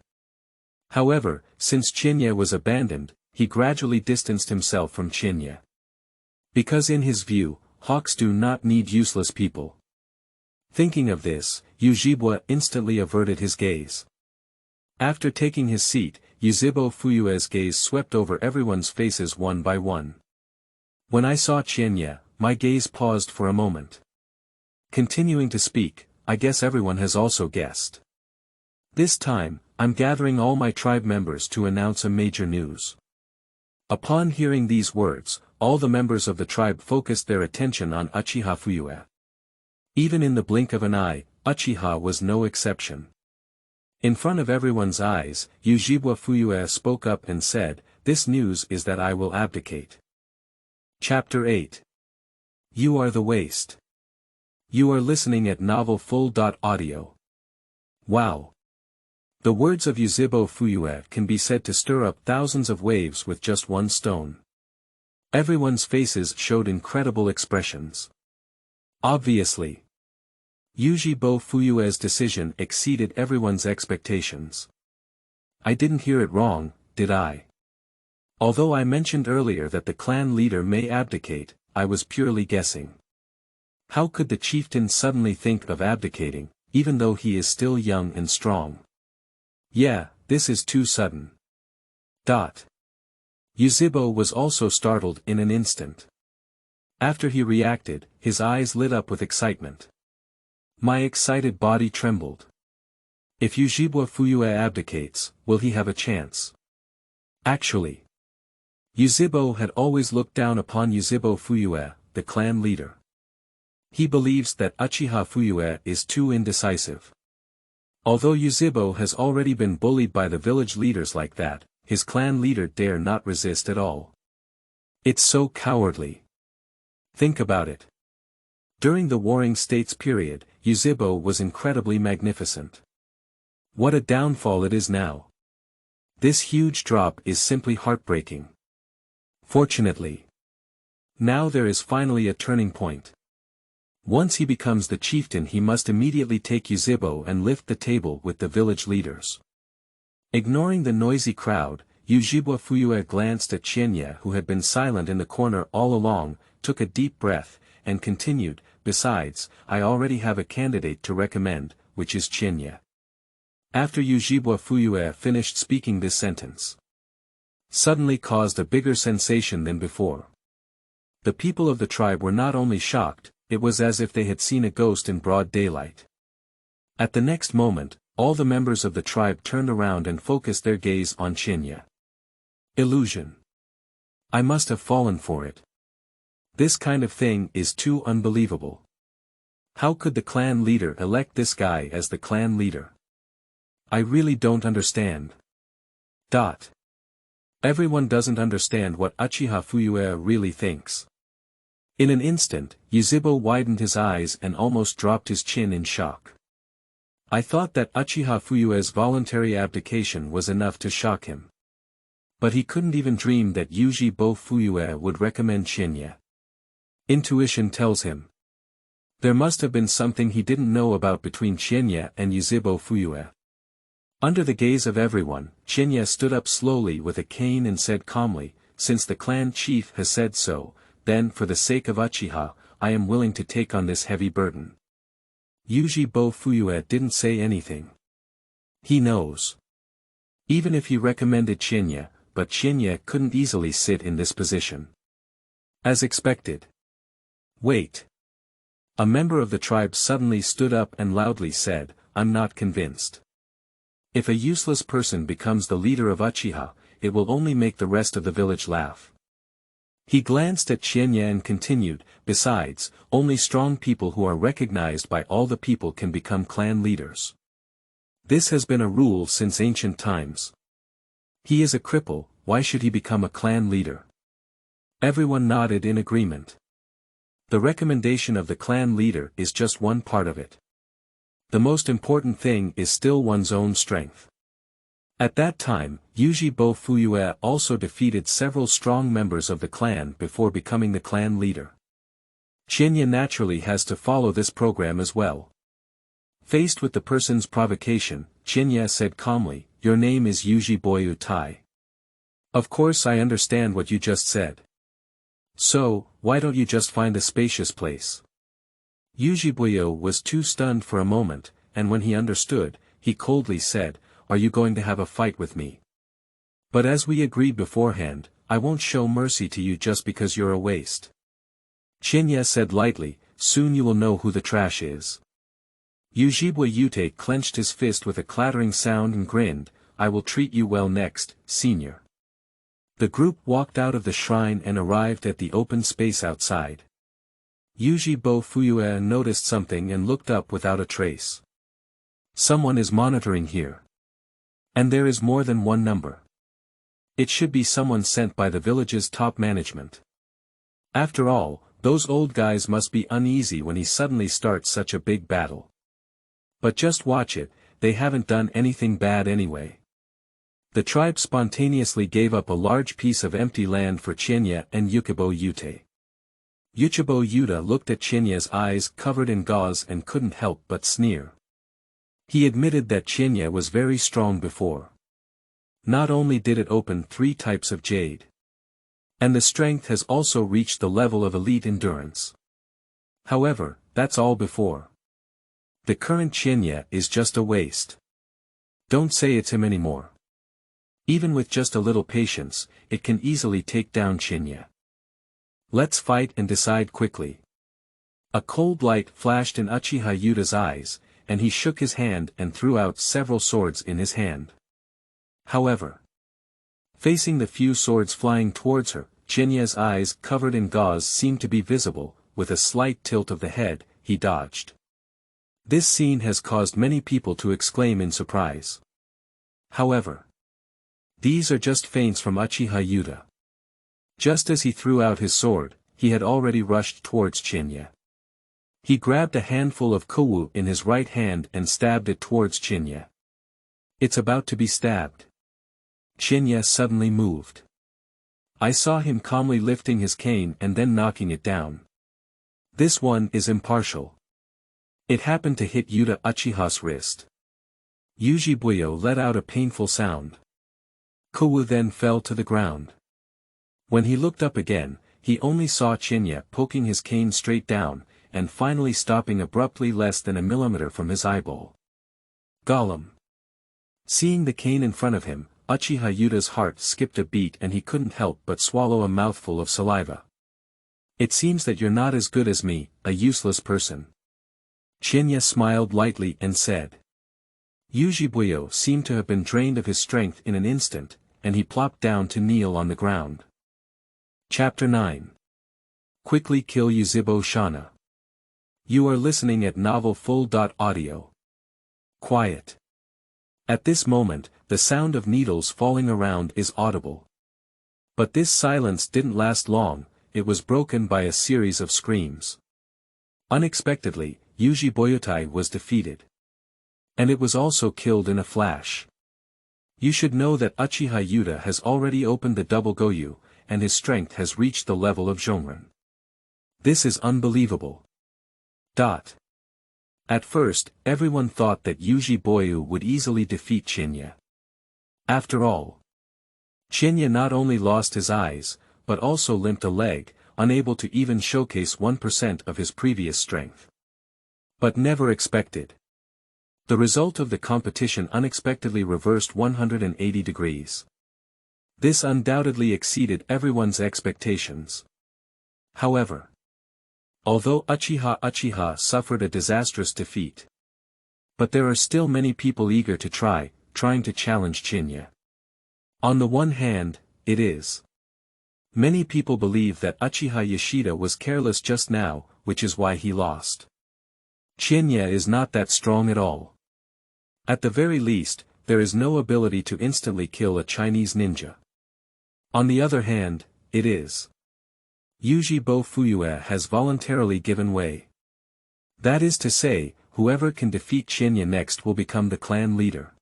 [SPEAKER 1] However, since Qianye was abandoned, he gradually distanced himself from Qianye. Because in his view, hawks do not need useless people. Thinking of this, Yuzhibo instantly averted his gaze. After taking his seat, Yuzhibo Fuyue's gaze swept over everyone's faces one by one. When I saw Qianye, my gaze paused for a moment. Continuing to speak, I guess everyone has also guessed. This time, I'm gathering all my tribe members to announce a major news. Upon hearing these words, all the members of the tribe focused their attention on Uchiha Fuyue. Even in the blink of an eye, Uchiha was no exception. In front of everyone's eyes, Yuzhibo Fuyue spoke up and said, "This news is that I will abdicate." Chapter 8. You are the waste. You are listening at Novel Full.audio. Wow. The words of Yuzhibo Fuyue can be said to stir up thousands of waves with just one stone. Everyone's faces showed incredible expressions. Obviously, Yuzhibo Fuyue's decision exceeded everyone's expectations. I didn't hear it wrong, did I? Although I mentioned earlier that the clan leader may abdicate, I was purely guessing. How could the chieftain suddenly think of abdicating, even though he is still young and strong? Yeah, this is too sudden. Yuzhibo was also startled in an instant. After he reacted, his eyes lit up with excitement. My excited body trembled. If Yuzhibo Fuyue abdicates, will he have a chance? Actually, Yuzhibo had always looked down upon Yuzhibo Fuyue, the clan leader. He believes that Uchiha Fuyue is too indecisive. Although Yuzhibo has already been bullied by the village leaders like that, his clan leader dare not resist at all. It's so cowardly. Think about it. During the Warring States period, Yuzhibo was incredibly magnificent. What a downfall it is now. This huge drop is simply heartbreaking. Fortunately, now there is finally a turning point. Once he becomes the chieftain, he must immediately take Yuzhibo and lift the table with the village leaders. Ignoring the noisy crowd, Yuzhibo Fuyue glanced at Qianye, who had been silent in the corner all along, took a deep breath, and continued, "Besides, I already have a candidate to recommend, which is Qianye." After Yuzhibo Fuyue finished speaking this sentence, suddenly caused a bigger sensation than before. The people of the tribe were not only shocked, it was as if they had seen a ghost in broad daylight. At the next moment, all the members of the tribe turned around and focused their gaze on Qianye. Illusion. I must have fallen for it. This kind of thing is too unbelievable. How could the clan leader elect this guy as the clan leader? I really don't understand. Everyone doesn't understand what Uchiha Fuyue really thinks. In an instant, Yuzhibo widened his eyes and almost dropped his chin in shock. I thought that Uchiha Fuyue's voluntary abdication was enough to shock him. But he couldn't even dream that Yuzhibo Fuyue would recommend Qianye. Intuition tells him. There must have been something he didn't know about between Qianye and Yuzhibo Fuyue. Under the gaze of everyone, Qianye stood up slowly with a cane and said calmly, "Since the clan chief has said so, then for the sake of Uchiha, I am willing to take on this heavy burden." Yuzhibo Fuyue didn't say anything. He knows. Even if he recommended Qianye, but Qianye couldn't easily sit in this position. As expected. Wait. A member of the tribe suddenly stood up and loudly said, "I'm not convinced. If a useless person becomes the leader of Uchiha, it will only make the rest of the village laugh." He glanced at Qianye and continued, "Besides, only strong people who are recognized by all the people can become clan leaders. This has been a rule since ancient times. He is a cripple, why should he become a clan leader?" Everyone nodded in agreement. The recommendation of the clan leader is just one part of it. The most important thing is still one's own strength. At that time, Yuzhibo Fuyue also defeated several strong members of the clan before becoming the clan leader. Qianye naturally has to follow this program as well. Faced with the person's provocation, Qianye said calmly, "Your name is Yuzhibo Tai. Of course I understand what you just said. So, why don't you just find a spacious place?" Yuzhibo was too stunned for a moment, and when he understood, he coldly said, "Are you going to have a fight with me? But as we agreed beforehand, I won't show mercy to you just because you're a waste." Qianye said lightly, "Soon you will know who the trash is." Yuzhibo Fuyue clenched his fist with a clattering sound and grinned, "I will treat you well next, senior." The group walked out of the shrine and arrived at the open space outside. Yuzhibo Fuyue noticed something and looked up without a trace. Someone is monitoring here. And there is more than one number. It should be someone sent by the village's top management. After all, those old guys must be uneasy when he suddenly starts such a big battle. But just watch it, they haven't done anything bad anyway. The tribe spontaneously gave up a large piece of empty land for Qianye and Yuzhibo Fuyue. Yuzhibo Fuyue looked at Qianye's eyes covered in gauze and couldn't help but sneer. He admitted that Qianye was very strong before. Not only did it open 3 types of jade. And the strength has also reached the level of elite endurance. However, that's all before. The current Qianye is just a waste. Don't say it's him anymore. Even with just a little patience, it can easily take down Qianye. Let's fight and decide quickly. A cold light flashed in Uchiha Yuda's eyes, and he shook his hand and threw out several swords in his hand. However, facing the few swords flying towards her, Qianye's eyes covered in gauze seemed to be visible. With a slight tilt of the head, he dodged. This scene has caused many people to exclaim in surprise. However, these are just feints from Uchiha Yuda. Just as he threw out his sword, he had already rushed towards Qianye. He grabbed a handful of kowu in his right hand and stabbed it towards Qianye. It's about to be stabbed. Qianye suddenly moved. I saw him calmly lifting his cane and then knocking it down. This one is impartial. It happened to hit Yuda Uchiha's wrist. Yuzhibo let out a painful sound. Kowu then fell to the ground. When he looked up again, he only saw Qianye poking his cane straight down, and finally stopping abruptly less than a millimeter from his eyeball. Gollum. Seeing the cane in front of him, Uchiha Yuda's heart skipped a beat and he couldn't help but swallow a mouthful of saliva. It seems that you're not as good as me, a useless person. Qianye smiled lightly and said. Yuzhibo seemed to have been drained of his strength in an instant, and he plopped down to kneel on the ground. Chapter 9. Quickly kill Yuzhibo Shana. You are listening at novelfull.audio. Quiet. At this moment, the sound of needles falling around is audible. But this silence didn't last long, it was broken by a series of screams. Unexpectedly, Yuzhibo was defeated. And it was also killed in a flash. You should know that Uchiha Yuta has already opened the double Goyu, and his strength has reached the level of Zhongren. This is unbelievable. At first, everyone thought that Yuzhibo would easily defeat Qianye. After all, Qianye not only lost his eyes, but also limped a leg, unable to even showcase 1% of his previous strength. But never expected. The result of the competition unexpectedly reversed 180 degrees. This undoubtedly exceeded everyone's expectations. However, although Uchiha suffered a disastrous defeat, but there are still many people eager to trying to challenge Qianye. On the one hand, it is. Many people believe that Uchiha Yoshida was careless just now, which is why he lost. Qianye is not that strong at all. At the very least, there is no ability to instantly kill a Chinese ninja. On the other hand, it is. Yuzhibo Fuyue has voluntarily given way. That is to say, whoever can defeat Qianye next will become the clan leader.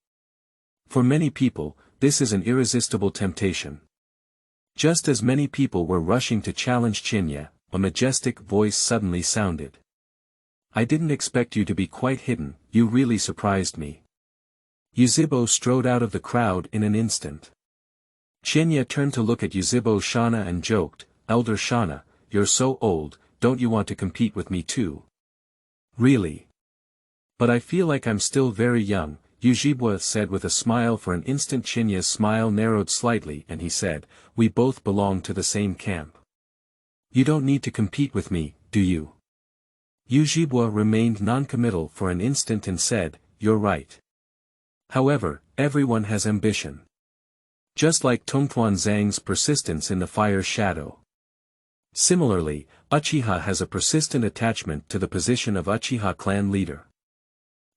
[SPEAKER 1] For many people, this is an irresistible temptation. Just as many people were rushing to challenge Qianye, a majestic voice suddenly sounded. I didn't expect you to be quite hidden, you really surprised me. Yuzhibo strode out of the crowd in an instant. Qianye turned to look at Yuzhibo Shana and joked, Elder Shana, you're so old, don't you want to compete with me too? Really? But I feel like I'm still very young, Yuzhibo said with a smile. For an instant Qianye's smile narrowed slightly and he said, we both belong to the same camp. You don't need to compete with me, do you? Yuzhibo remained non-committal for an instant and said, you're right. However, everyone has ambition. Just like Tongtuan Zhang's persistence in the fire's shadow. Similarly, Uchiha has a persistent attachment to the position of Uchiha clan leader.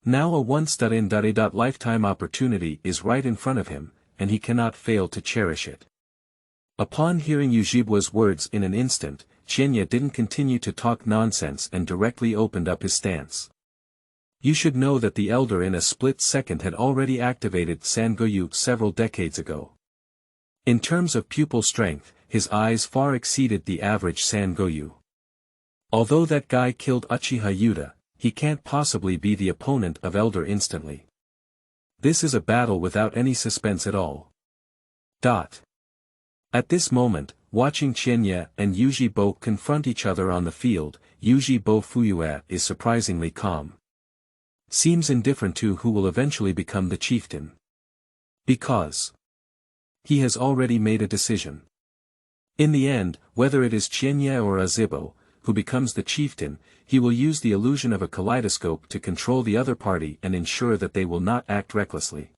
[SPEAKER 1] Now a once-in-a-lifetime opportunity is right in front of him, and he cannot fail to cherish it. Upon hearing Yuzhibo's words in an instant, Qianye didn't continue to talk nonsense and directly opened up his stance. You should know that the elder in a split second had already activated Sangoyu several decades ago. In terms of pupil strength, his eyes far exceeded the average Sangoyu. Although that guy killed Uchiha Yuta, he can't possibly be the opponent of elder instantly. This is a battle without any suspense at all. At this moment, watching Qianye and Yuzhibo confront each other on the field, Yuzhibo Fuyue is surprisingly calm. Seems indifferent to who will eventually become the chieftain. Because he has already made a decision. In the end, whether it is Qianye or Yuzhibo, who becomes the chieftain, he will use the illusion of a kaleidoscope to control the other party and ensure that they will not act recklessly.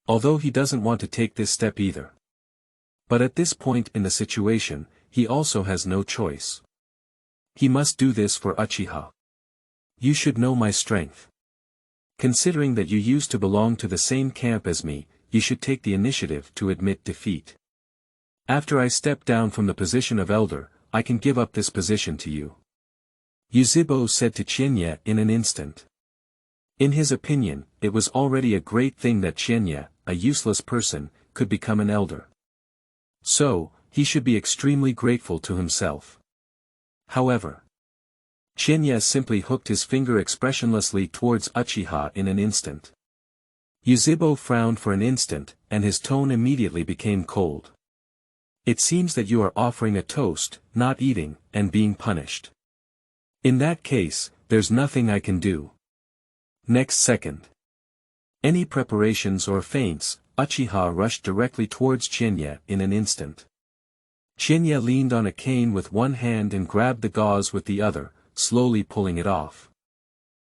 [SPEAKER 1] Although he doesn't want to take this step either. But at this point in the situation, he also has no choice. He must do this for Uchiha. You should know my strength. Considering that you used to belong to the same camp as me, you should take the initiative to admit defeat. After I step down from the position of elder, I can give up this position to you. Yuzhibo said to Qianye in an instant. In his opinion, it was already a great thing that Qianye, a useless person, could become an elder. So, he should be extremely grateful to himself. However, Qianye simply hooked his finger expressionlessly towards Uchiha in an instant. Yuzhibo frowned for an instant, and his tone immediately became cold. It seems that you are offering a toast, not eating, and being punished. In that case, there's nothing I can do. Next second. Any preparations or feints, Uchiha rushed directly towards Qianye in an instant. Qianye leaned on a cane with one hand and grabbed the gauze with the other, slowly pulling it off.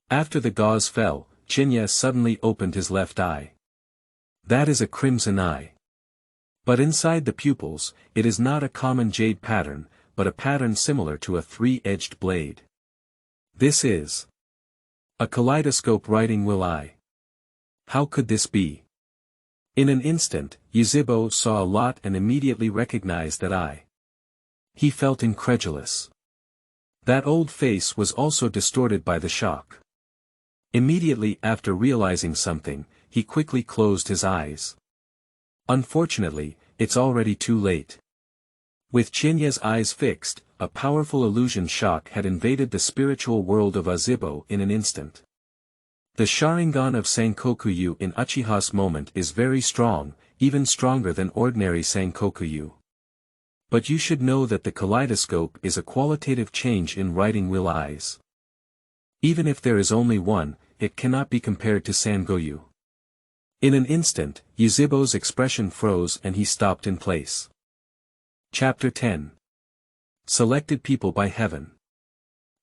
[SPEAKER 1] After the gauze fell, Qianye suddenly opened his left eye. That is a crimson eye. But inside the pupils, it is not a common jade pattern, but a pattern similar to a three-edged blade. This is a kaleidoscope writing will eye. How could this be? In an instant, Yuzhibo saw a lot and immediately recognized that eye. He felt incredulous. That old face was also distorted by the shock. Immediately after realizing something, he quickly closed his eyes. Unfortunately, it's already too late. With Qianye's eyes fixed, a powerful illusion shock had invaded the spiritual world of Yuzhibo in an instant. The Sharingan of Sankokuyu in Uchiha's moment is very strong, even stronger than ordinary Sankokuyu. But you should know that the kaleidoscope is a qualitative change in writing will eyes. Even if there is only one, it cannot be compared to Sangoyu. In an instant, Yuzhibo's expression froze and he stopped in place. Chapter 10. Selected People by Heaven.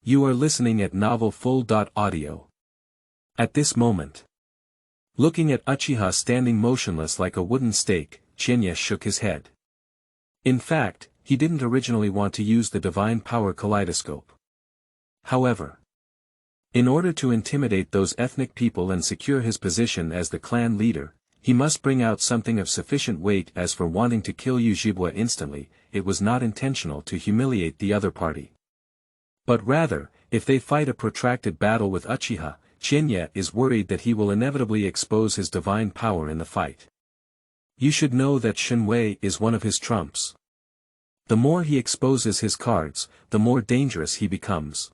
[SPEAKER 1] You are listening at Novel Full.audio. At this moment, looking at Uchiha standing motionless like a wooden stake, Qianye shook his head. In fact, he didn't originally want to use the divine power kaleidoscope. However, in order to intimidate those ethnic people and secure his position as the clan leader, he must bring out something of sufficient weight. As for wanting to kill Yuzhibo instantly, it was not intentional to humiliate the other party. But rather, if they fight a protracted battle with Uchiha, Qianye is worried that he will inevitably expose his divine power in the fight. You should know that Shenwei is one of his trumps. The more he exposes his cards, the more dangerous he becomes.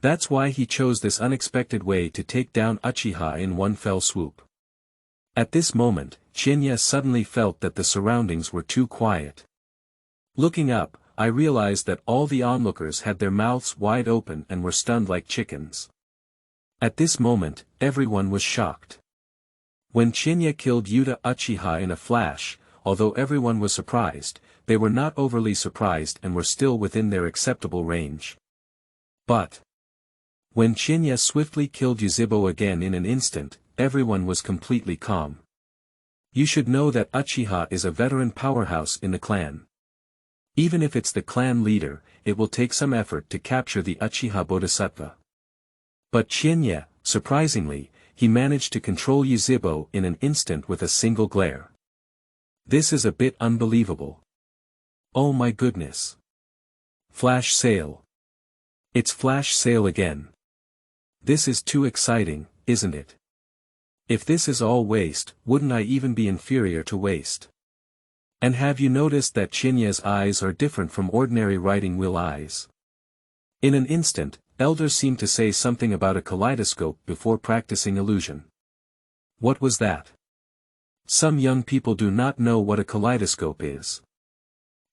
[SPEAKER 1] That's why he chose this unexpected way to take down Uchiha in one fell swoop. At this moment, Qianye suddenly felt that the surroundings were too quiet. Looking up, I realized that all the onlookers had their mouths wide open and were stunned like chickens. At this moment, everyone was shocked. When Qianye killed Yuta Uchiha in a flash, although everyone was surprised, they were not overly surprised and were still within their acceptable range. But when Qianye swiftly killed Yuzhibo again in an instant, everyone was completely calm. You should know that Uchiha is a veteran powerhouse in the clan. Even if it's the clan leader, it will take some effort to capture the Uchiha Bodhisattva. But Qianye, surprisingly, he managed to control Yuzhibo in an instant with a single glare. This is a bit unbelievable. Oh my goodness. Flash sale. It's flash sale again. This is too exciting, isn't it? If this is all waste, wouldn't I even be inferior to waste? And have you noticed that Qianye's eyes are different from ordinary writing wheel eyes? In an instant, elders seemed to say something about a kaleidoscope before practicing illusion. What was that? Some young people do not know what a kaleidoscope is.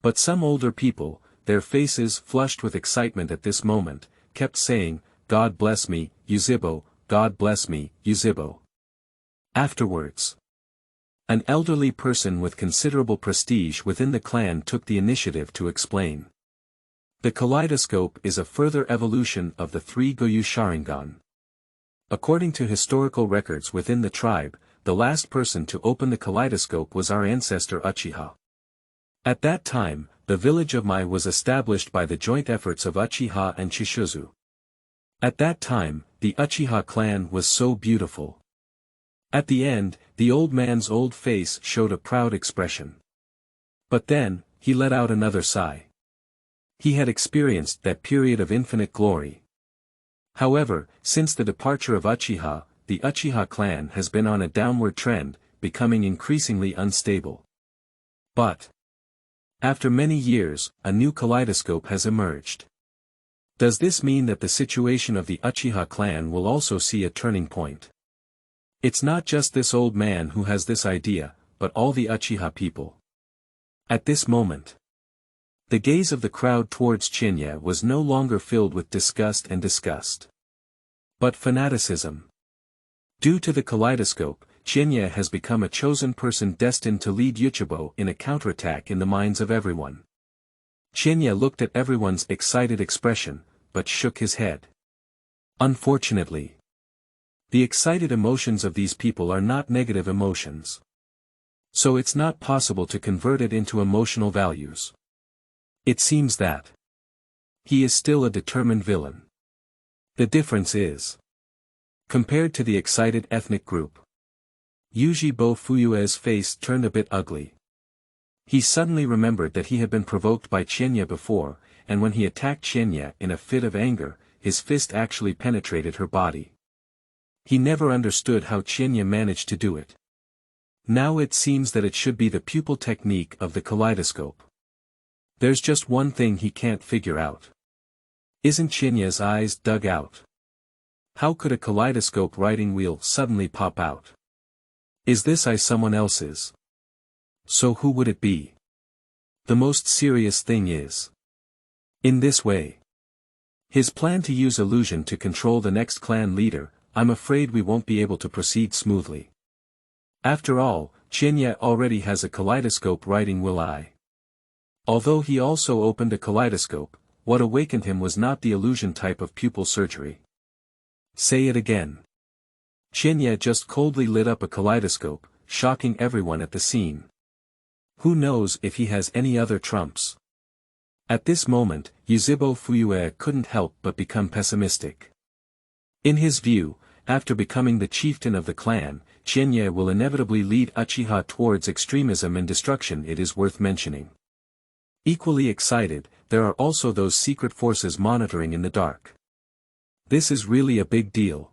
[SPEAKER 1] But some older people, their faces flushed with excitement at this moment, kept saying, "God bless me, Yuzhibo, God bless me, Yuzhibo." Afterwards, an elderly person with considerable prestige within the clan took the initiative to explain. The kaleidoscope is a further evolution of the three Goyu Sharingan. According to historical records within the tribe, the last person to open the kaleidoscope was our ancestor Uchiha. At that time, the village of Mai was established by the joint efforts of Uchiha and Chishizu. At that time, the Uchiha clan was so beautiful. At the end, the old man's old face showed a proud expression. But then, he let out another sigh. He had experienced that period of infinite glory. However, since the departure of Uchiha, the Uchiha clan has been on a downward trend, becoming increasingly unstable. But after many years, a new kaleidoscope has emerged. Does this mean that the situation of the Uchiha clan will also see a turning point? It's not just this old man who has this idea, but all the Uchiha people. At this moment, the gaze of the crowd towards Qianye was no longer filled with disgust and disgust, but fanaticism. Due to the kaleidoscope, Qianye has become a chosen person destined to lead Yuzhibo in a counterattack in the minds of everyone. Qianye looked at everyone's excited expression, but shook his head. Unfortunately, the excited emotions of these people are not negative emotions. So it's not possible to convert it into emotional values. It seems that he is still a determined villain. The difference is, compared to the excited ethnic group, Yuzhibo Fuyue's face turned a bit ugly. He suddenly remembered that he had been provoked by Qianye before, and when he attacked Qianye in a fit of anger, his fist actually penetrated her body. He never understood how Qianye managed to do it. Now it seems that it should be the pupil technique of the kaleidoscope. There's just one thing he can't figure out. Isn't Qianye's eyes dug out? How could a kaleidoscope writing wheel suddenly pop out? Is this eye someone else's? So who would it be? The most serious thing is. In this way. His plan to use illusion to control the next clan leader, I'm afraid we won't be able to proceed smoothly. After all, Qianye already has a kaleidoscope writing wheel eye. Although he also opened a kaleidoscope, what awakened him was not the illusion type of pupil surgery. Say it again. Qianye just coldly lit up a kaleidoscope, shocking everyone at the scene. Who knows if he has any other trumps? At this moment, Yuzhibo Fuyue couldn't help but become pessimistic. In his view, after becoming the chieftain of the clan, Qianye will inevitably lead Uchiha towards extremism and destruction. It is worth mentioning. Equally excited, there are also those secret forces monitoring in the dark. This is really a big deal.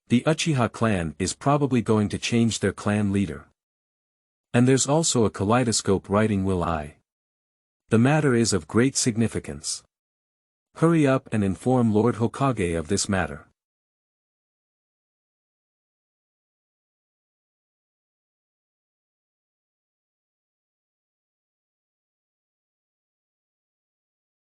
[SPEAKER 1] The Uchiha clan is probably going to change their clan leader. And there's also a kaleidoscope writing wheel eye. The matter is of great significance. Hurry up and inform Lord Hokage of this matter.